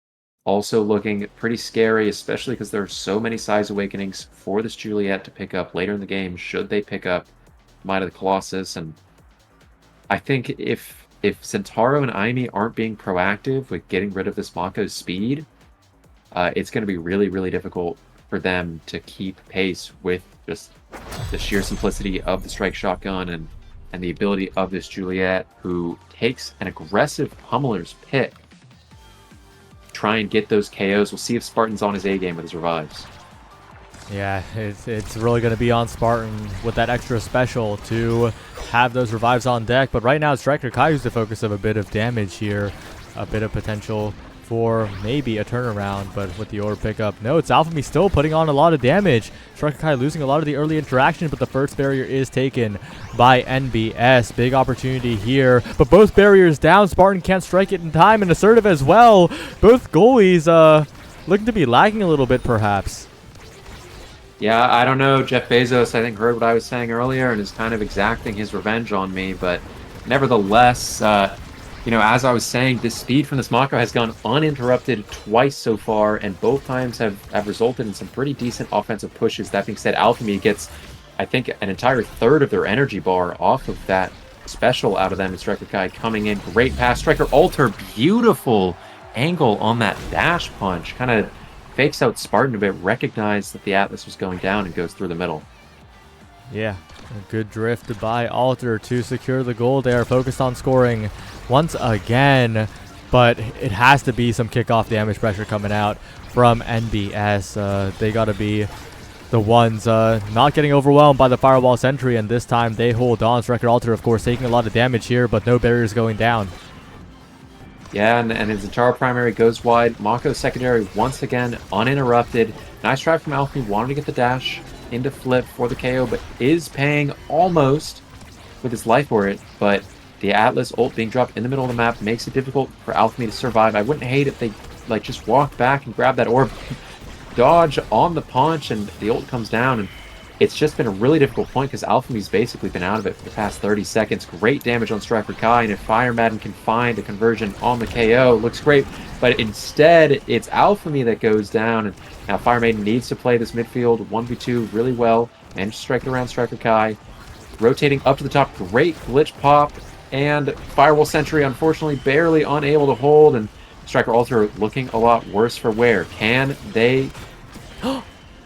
also looking pretty scary, especially because there are so many size awakenings for this Juliet to pick up later in the game, should they pick up Might of the Colossus. And I think if Centauro and Aimi aren't being proactive with getting rid of this Mako's speed, it's going to be really, really difficult for them to keep pace with just the sheer simplicity of the strike shotgun and the ability of this Juliet, who takes an aggressive pummeler's pick. Try and get those KOs. We'll see if Spartan's on his A game with his revives. Yeah, it's really going to be on Spartan with that extra special to have those revives on deck. But right now, it's Striker Kai who's the focus of a bit of damage here. A bit of potential for maybe a turnaround, but with the orb pickup, no, it's Alphamy still putting on a lot of damage. Striker Kai losing a lot of the early interaction, but the first barrier is taken by NBS. Big opportunity here, but both barriers down. Spartan can't strike it in time, and Assertive as well. Both goalies looking to be lagging a little bit, perhaps. Yeah, I don't know. Jeff Bezos, I think, heard what I was saying earlier and is kind of exacting his revenge on me, but nevertheless, as I was saying, the speed from this Mako has gone uninterrupted twice so far, and both times have resulted in some pretty decent offensive pushes. That being said, Alchemy gets, I think, an entire third of their energy bar off of that special out of them. And Striker Kai coming in, great pass. Striker Alter, beautiful angle on that dash punch. Kind of fakes out Spartan a bit, recognized that the Atlas was going down, and goes through the middle. Yeah, a good drift by Alter to secure the goal there. Focused on scoring once again, but it has to be some kickoff damage pressure coming out from NBS. They got to be the ones not getting overwhelmed by the Firewall Sentry, and this time they hold on. Striker Alter, of course, taking a lot of damage here, but no barriers going down. Yeah, and his Zentaro primary goes wide. Mako secondary once again uninterrupted. Nice try from Alfie, wanted to get the dash into flip for the KO, but is paying almost with his life for it. But the Atlas ult being dropped in the middle of the map makes it difficult for Alchemy to survive. I wouldn't hate if they like just walk back and grab that orb, dodge on the punch, and the ult comes down, and it's just been a really difficult point because Alphami's basically been out of it for the past 30 seconds. Great damage on Striker Kai, and if Fire Madden can find a conversion on the KO, looks great. But instead, it's Alphami that goes down, and now Fire Maiden needs to play this midfield 1v2 really well, and strike it around Striker Kai. Rotating up to the top, great glitch pop, and Firewall Sentry, unfortunately, barely unable to hold, and Striker Alter looking a lot worse for wear. Can they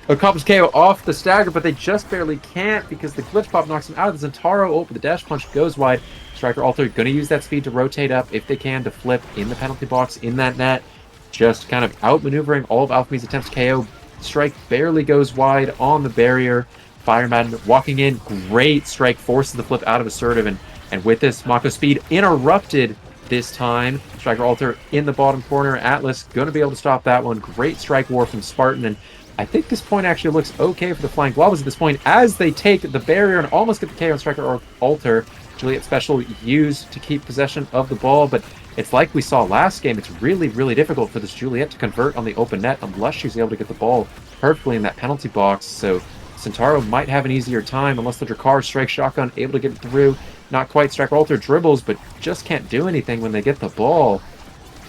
accomplish KO off the stagger, but they just barely can't because the glitch pop knocks him out of the Zentaro. Oh, but the dash punch goes wide. Striker Alter going to use that speed to rotate up if they can to flip in the penalty box in that net. Just kind of outmaneuvering all of Alphami's attempts to KO. Strike barely goes wide on the barrier. Fire Madden walking in. Great strike forces the flip out of Assertive, and with this, Mako speed interrupted this time. Striker Alter in the bottom corner. Atlas going to be able to stop that one. Great strike war from Spartan, and I think this point actually looks okay for the Flying Guavas at this point as they take the barrier and almost get the KO on Striker Alter. Juliet Special used to keep possession of the ball, but it's like we saw last game. It's really, really difficult for this Juliet to convert on the open net unless she's able to get the ball perfectly in that penalty box. So Centauro might have an easier time unless the Drek'ar strike shotgun able to get it through. Not quite. Striker Alter dribbles, but just can't do anything when they get the ball.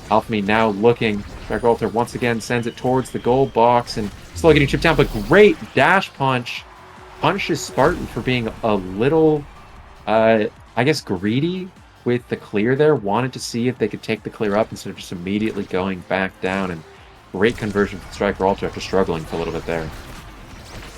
Alphami now looking. Striker Alter once again sends it towards the goal box and slowly getting chipped down, but great dash punch. Punishes Spartan for being a little, I guess, greedy with the clear there. Wanted to see if they could take the clear up instead of just immediately going back down. And great conversion from Striker Alter after struggling for a little bit there.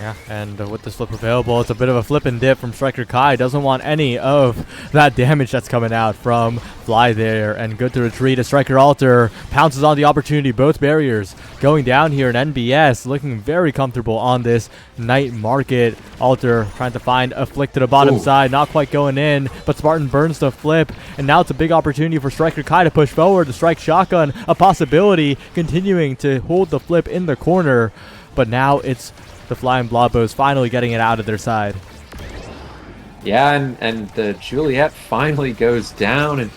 Yeah, and with this flip available, it's a bit of a flip and dip from Striker Kai. Doesn't want any of that damage that's coming out from Fly there, and good to retreat as Striker Alter pounces on the opportunity. Both barriers going down here in NBS, looking very comfortable on this night market. Alter trying to find a flick to the bottom side, not quite going in, but Spartan burns the flip, and now it's a big opportunity for Striker Kai to push forward. The strike shotgun, a possibility, continuing to hold the flip in the corner, but now it's the Flying Blobos finally getting it out of their side. Yeah, and the Juliet finally goes down, and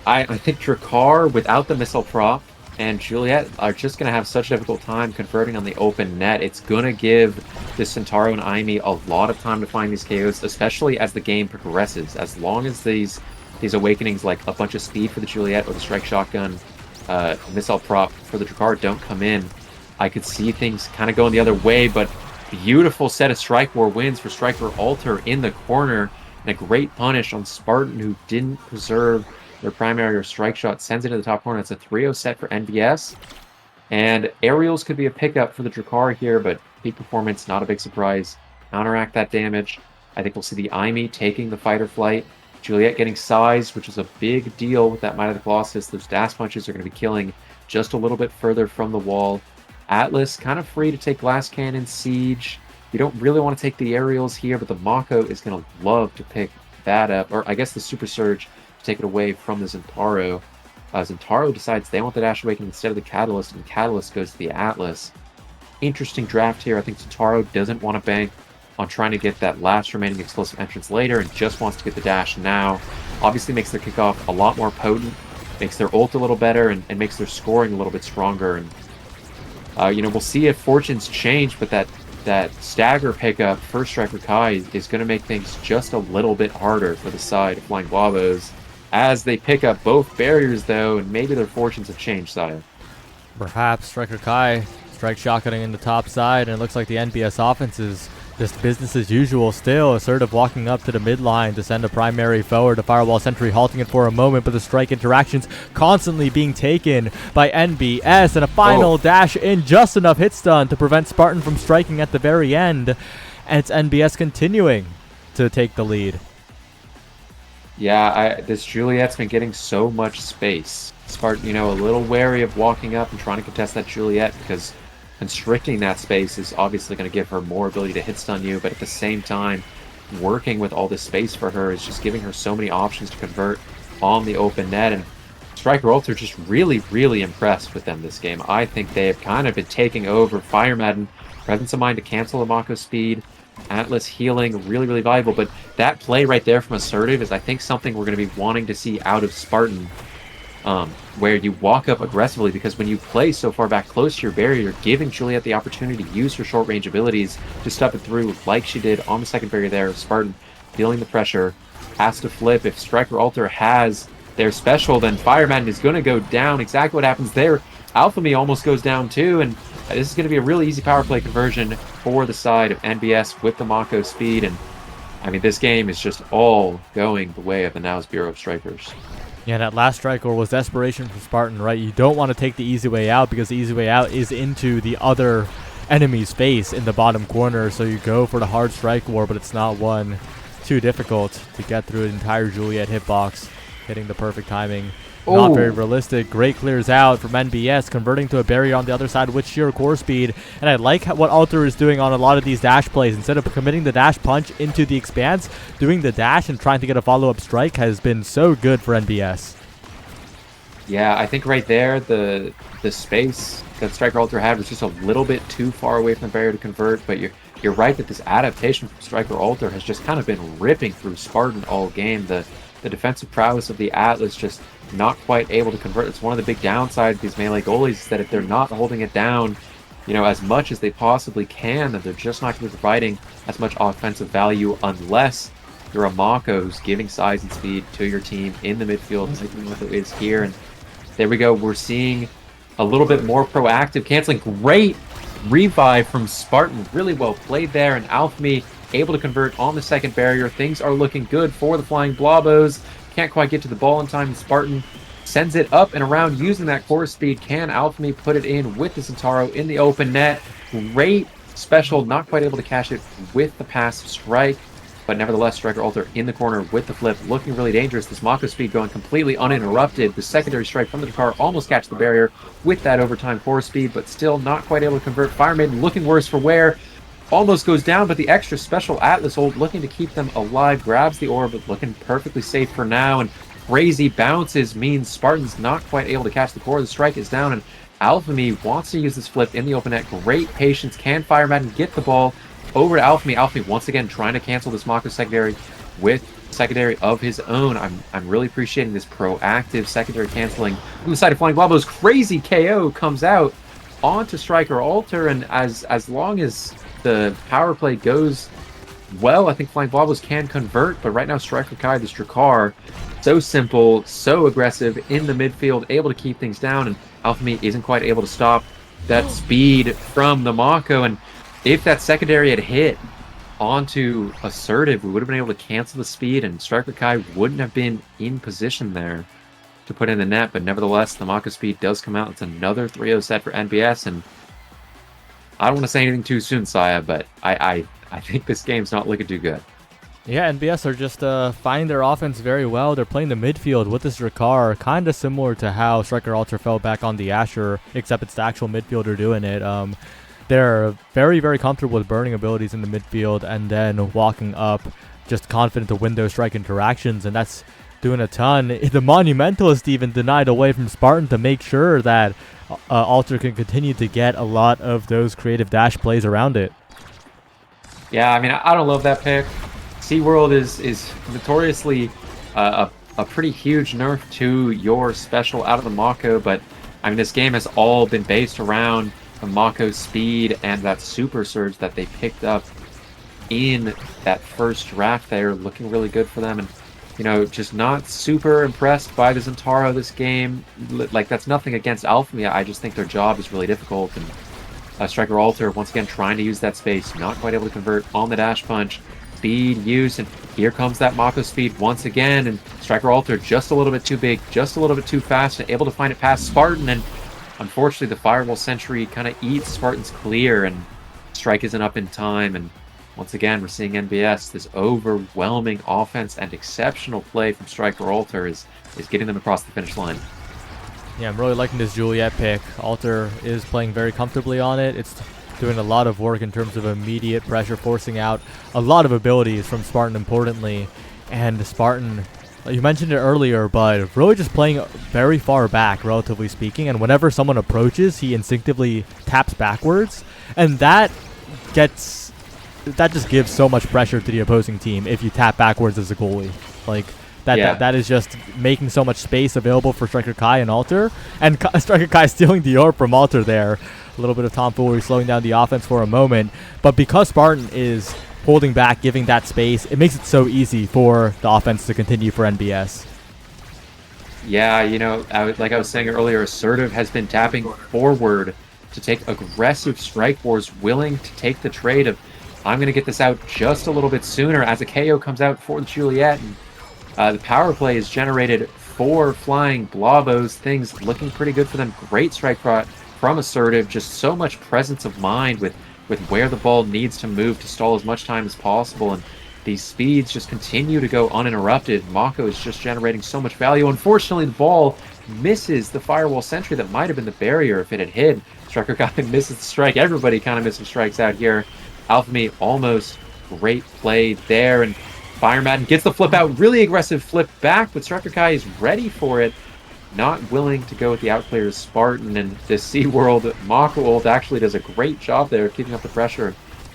I think Drek'ar, without the missile prop, and Juliet are just going to have such a difficult time converting on the open net. It's going to give this Centauro and Aimi a lot of time to find these KOs, especially as the game progresses. As long as these awakenings, like a bunch of speed for the Juliet or the strike shotgun missile prop for the Drek'ar, don't come in, I could see things kind of going the other way, but beautiful set of strike war wins for Striker Alter in the corner, and a great punish on Spartan, who didn't preserve their primary or strike shot, sends it to the top corner. It's a 3-0 set for NBS, and aerials could be a pickup for the Drek'ar here, but peak performance, not a big surprise. Counteract that damage. I think we'll see the Aimi taking the fight or flight. Juliet getting size, which is a big deal with that Might of the Colossus. Those dash punches are going to be killing just a little bit further from the wall. Atlas kind of free to take Glass Cannon, Siege. You don't really want to take the aerials here, but the Mako is going to love to pick that up, or I guess the Super Surge to take it away from the Zentaro. Zentaro decides they want the Dash Awakening instead of the Catalyst, and the Catalyst goes to the Atlas. Interesting draft here. I think Zentaro doesn't want to bank on trying to get that last remaining explosive entrance later and just wants to get the dash now. Obviously makes their kickoff a lot more potent, makes their ult a little better, and makes their scoring a little bit stronger. And we'll see if fortunes change, but that stagger pickup for Striker Kai is going to make things just a little bit harder for the side of Flying Guavos as they pick up both barriers, though, and maybe their fortunes have changed, side. Perhaps Striker Kai strike shotgunning in the top side, and it looks like the NBS offense is just business as usual still. Assertive walking up to the midline to send a primary forward. The Firewall Sentry halting it for a moment, but the strike interactions constantly being taken by NBS, and a final dash in, just enough hit stun to prevent Spartan from striking at the very end, and it's NBS continuing to take the lead. Yeah, this Juliet's been getting so much space. Spartan, a little wary of walking up and trying to contest that Juliet, because constricting that space is obviously going to give her more ability to hit stun you, but at the same time, working with all this space for her is just giving her so many options to convert on the open net. And Striker Alter just really, really impressed with them this game. I think they have kind of been taking over. Fire Madden, presence of mind to cancel the Mako speed. Atlas healing, really, really valuable. But that play right there from Assertive is, I think, something we're going to be wanting to see out of Spartan. where you walk up aggressively, because when you play so far back close to your barrier, you're giving Juliet the opportunity to use her short range abilities to stuff it through like she did on the second barrier there. Spartan feeling the pressure, has to flip. If Striker Alter has their special, then Fireman is going to go down. Exactly what happens there. Alpha Me almost goes down too, and this is going to be a really easy power play conversion for the side of NBS with the Mako speed. And I mean, this game is just all going the way of the Now's Bureau of Strikers. Yeah, that last striker was desperation from Spartan, right? You don't want to take the easy way out because the easy way out is into the other enemy's face in the bottom corner. So you go for the hard strike war, but it's not one too difficult to get through an entire Juliet hitbox, hitting the perfect timing. Not very realistic. Great clears out from NBS, converting to a barrier on the other side with sheer core speed. And I like what Alter is doing on a lot of these dash plays. Instead of committing the dash punch into the expanse, doing the dash and trying to get a follow-up strike has been so good for NBS. Yeah, I think right there, the space that Striker Alter had was just a little bit too far away from the barrier to convert, but you're right that this adaptation from Striker Alter has just kind of been ripping through Spartan all game. The defensive prowess of the Atlas just not quite able to convert. It's one of the big downsides of these melee goalies is that if they're not holding it down, as much as they possibly can, that they're just not going to be providing as much offensive value unless your Amako's giving size and speed to your team in the midfield, like what it is here. And there we go. We're seeing a little bit more proactive canceling. Great revive from Spartan. Really well played there. And Alchemy able to convert on the second barrier. Things are looking good for the Flying Blobos. Can't quite get to the ball in time. Spartan sends it up and around using that core speed. Can Alchemy put it in with the Centauro in the open net? Great special. Not quite able to cash it with the passive strike. But nevertheless, Striker Alter in the corner with the flip, looking really dangerous. This Mako speed going completely uninterrupted. The secondary strike from the Drek'ar almost catch the barrier with that overtime core speed, but still not quite able to convert. Fire Maiden looking worse for wear. Almost goes down, but the extra special Atlas ult looking to keep them alive. Grabs the orb, but looking perfectly safe for now. And crazy bounces means Spartan's not quite able to catch the core. The strike is down, and Alphamy wants to use this flip in the open net. Great patience. Can Fire Madden get the ball over to Alphamy? Alphamy once again trying to cancel this Mako secondary with secondary of his own. I'm really appreciating this proactive secondary canceling from the side of Flying Blobos. Crazy KO comes out onto Striker Alter, and as long as the power play goes well, I think Flying Blobos can convert, but right now Striker Kai, this Drek'ar, so simple, so aggressive in the midfield, able to keep things down, and Alphamy isn't quite able to stop that speed from the Mako. And if that secondary had hit onto Assertive, we would have been able to cancel the speed, and Striker Kai wouldn't have been in position there to put in the net. But nevertheless, the Mako speed does come out. It's another 3-0 set for NBS, and I don't want to say anything too soon, Saya, but I think this game's not looking too good. Yeah, NBS are just finding their offense very well. They're playing the midfield with this Drek'ar, kind of similar to how Striker Alter fell back on the Asher, except it's the actual midfielder doing it. They're very, very comfortable with burning abilities in the midfield and then walking up, just confident to win those strike interactions, and that's doing a ton. The Monumentalist even denied away from Spartan to make sure that Alter can continue to get a lot of those creative dash plays around it. Yeah, I mean, I don't love that pick. SeaWorld is notoriously a pretty huge nerf to your special out of the Mako, but I mean, this game has all been based around the Mako speed and that super surge that they picked up in that first draft there, looking really good for them. And just not super impressed by the Zentaro this game. Like, that's nothing against Alphamy. I just think their job is really difficult. And Striker Alter, once again, trying to use that space. Not quite able to convert on the dash punch. Speed used, and here comes that Mako speed once again. And Striker Alter just a little bit too big, just a little bit too fast, and able to find it past Spartan. And unfortunately, the Firewall Sentry kind of eats Spartan's clear, and Strike isn't up in time. And once again, we're seeing NBS, this overwhelming offense and exceptional play from Striker Alter is getting them across the finish line. Yeah, I'm really liking this Juliet pick. Alter is playing very comfortably on it. It's doing a lot of work in terms of immediate pressure, forcing out a lot of abilities from Spartan, importantly. And Spartan, you mentioned it earlier, but really just playing very far back, relatively speaking. And whenever someone approaches, he instinctively taps backwards. And that just gives so much pressure to the opposing team if you tap backwards as a goalie. Like, That is just making so much space available for Striker Kai and Alter. And Striker Kai stealing the orb from Alter there. A little bit of tomfoolery slowing down the offense for a moment. But because Spartan is holding back, giving that space, it makes it so easy for the offense to continue for NBS. Yeah, like I was saying earlier, Assertive has been tapping forward to take aggressive strike wars, willing to take the trade of, I'm going to get this out just a little bit sooner as a KO comes out for the Juliet. And the power play is generated 4 flying Blobos, things looking pretty good for them. Great strike from Assertive, just so much presence of mind with where the ball needs to move to stall as much time as possible. And these speeds just continue to go uninterrupted. Mako is just generating so much value. Unfortunately, the ball misses the firewall sentry that might have been the barrier if it had hit. Striker Guy misses the strike. Everybody kind of missing strikes out here. Alphamy almost great play there. And Fire Madden gets the flip out. Really aggressive flip back, but Striker Kai is ready for it. Not willing to go with the outclear Spartan. And this SeaWorld Mako ult actually does a great job there of keeping up the pressure.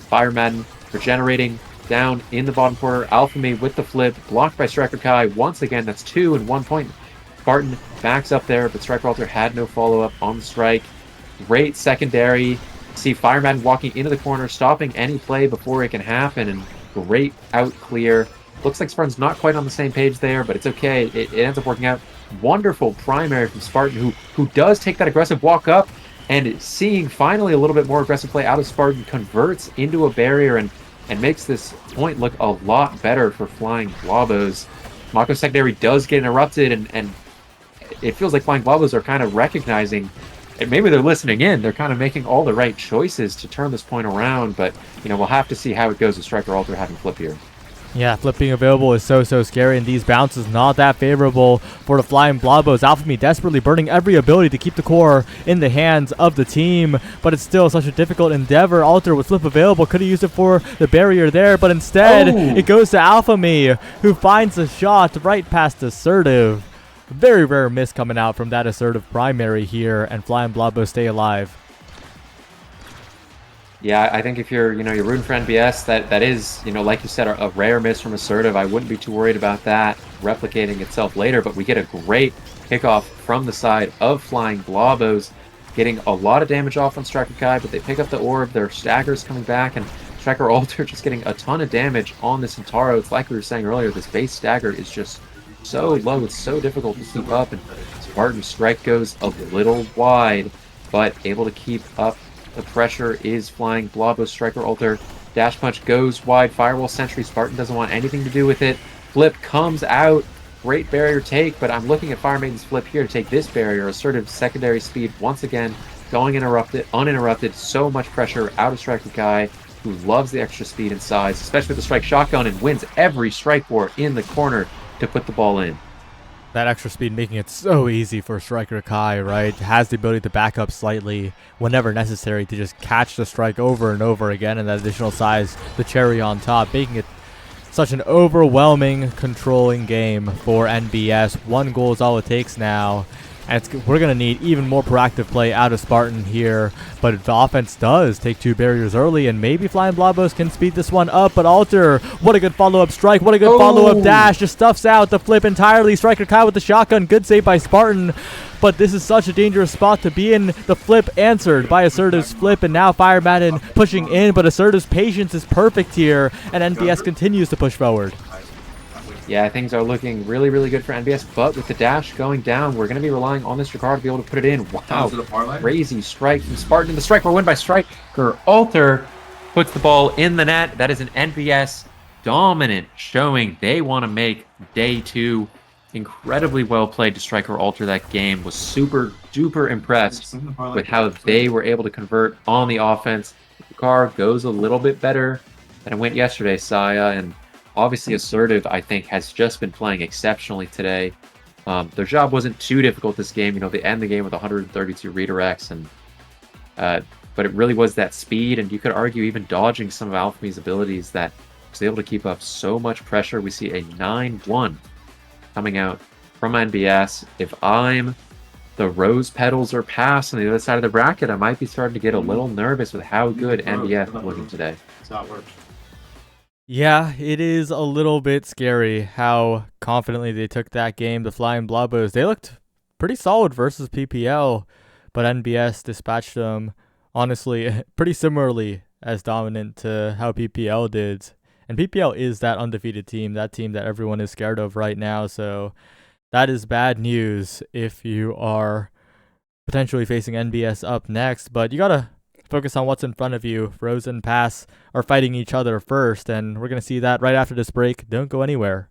Fire Madden regenerating down in the bottom corner. Alphamy with the flip, blocked by Striker Kai. Once again, that's 2 and 1 point. Spartan backs up there, but Striker Alter had no follow-up on the strike. Great secondary. See Fire Madden walking into the corner, stopping any play before it can happen, and great out clear. Looks like Spartan's not quite on the same page there, but it's okay. It ends up working out. Wonderful primary from Spartan, who does take that aggressive walk up, and seeing finally a little bit more aggressive play out of Spartan, converts into a barrier and makes this point look a lot better for Flying Blobos. Mako secondary does get interrupted, and it feels like Flying Blobos are kind of recognizing, and maybe they're listening in, they're kind of making all the right choices to turn this point around, but we'll have to see how it goes with Striker Alter having flip here. Yeah, flip being available is so scary, and these bounces not that favorable for the Flying Blobos. Alphamy desperately burning every ability to keep the core in the hands of the team, but it's still such a difficult endeavor. Alter with flip available, could have used it for the barrier there, but instead it goes to Alphamy, who finds a shot right past Assertive. Very rare miss coming out from that Assertive primary here, and Flying Blobos stay alive. Yeah, I think if you're rooting for NBS, that is, like you said, a rare miss from Assertive. I wouldn't be too worried about that replicating itself later, but we get a great kickoff from the side of Flying Blobos, getting a lot of damage off on Striker Kai, but they pick up the orb, their staggers coming back, and Striker Alter just getting a ton of damage on this Intaro. It's like we were saying earlier, this base stagger is just so low, it's so difficult to keep up, and Spartan's strike goes a little wide, but able to keep up the pressure is Flying Blobos. Striker Alter dash punch goes wide, firewall sentry. Spartan doesn't want anything to do with it. Flip comes out, great barrier take, but I'm looking at Fire Maiden's flip here to take this barrier. Assertive secondary speed once again going uninterrupted. So much pressure out of Striker Kai, who loves the extra speed and size, especially with the strike shotgun, and wins every strike war in the corner to put the ball in. That extra speed making it so easy for Striker Kai, right? Has the ability to back up slightly whenever necessary to just catch the strike over and over again, and that additional size, the cherry on top, making it such an overwhelming, controlling game for NBS. 1 goal is all it takes now, and we're going to need even more proactive play out of Spartan here, but if the offense does take 2 barriers early, and maybe Flying Blobos can speed this one up, but Alter, what a good follow-up strike, what a good follow-up dash, just stuffs out the flip entirely. Striker Kai with the shotgun, good save by Spartan, but this is such a dangerous spot to be in. The flip answered by Assertive's flip, and now Fire Madden pushing in, but Assertive's patience is perfect here, and NBS continues to push forward. Yeah, things are looking really, really good for NBS, but with the dash going down, we're going to be relying on this Drek'ar to be able to put it in. Wow, crazy strike from Spartan. The strike will win by Striker Alter puts the ball in the net. That is an NBS dominant showing. They want to make day 2 incredibly well played to Striker Alter. That game was super duper impressed with how they were able to convert on the offense. Drek'ar goes a little bit better than it went yesterday, Saya, and obviously Assertive, I think, has just been playing exceptionally today. Their job wasn't too difficult this game. They end the game with 132 redirects, and but it really was that speed, and you could argue even dodging some of Alphamy's abilities that was able to keep up so much pressure. We see a 9-1 coming out from NBS. If I'm the rose petals are passed on the other side of the bracket, I might be starting to get a little nervous with how good NBS is looking today. That's how it works. Yeah, it is a little bit scary how confidently they took that game. The Flying Blobos, they looked pretty solid versus PPL, but NBS dispatched them, honestly, pretty similarly as dominant to how PPL did. And PPL is that undefeated team, that team that everyone is scared of right now. So that is bad news if you are potentially facing NBS up next, but you gotta focus on what's in front of you. Rose and Pass are fighting each other first, and we're gonna see that right after this break. Don't go anywhere.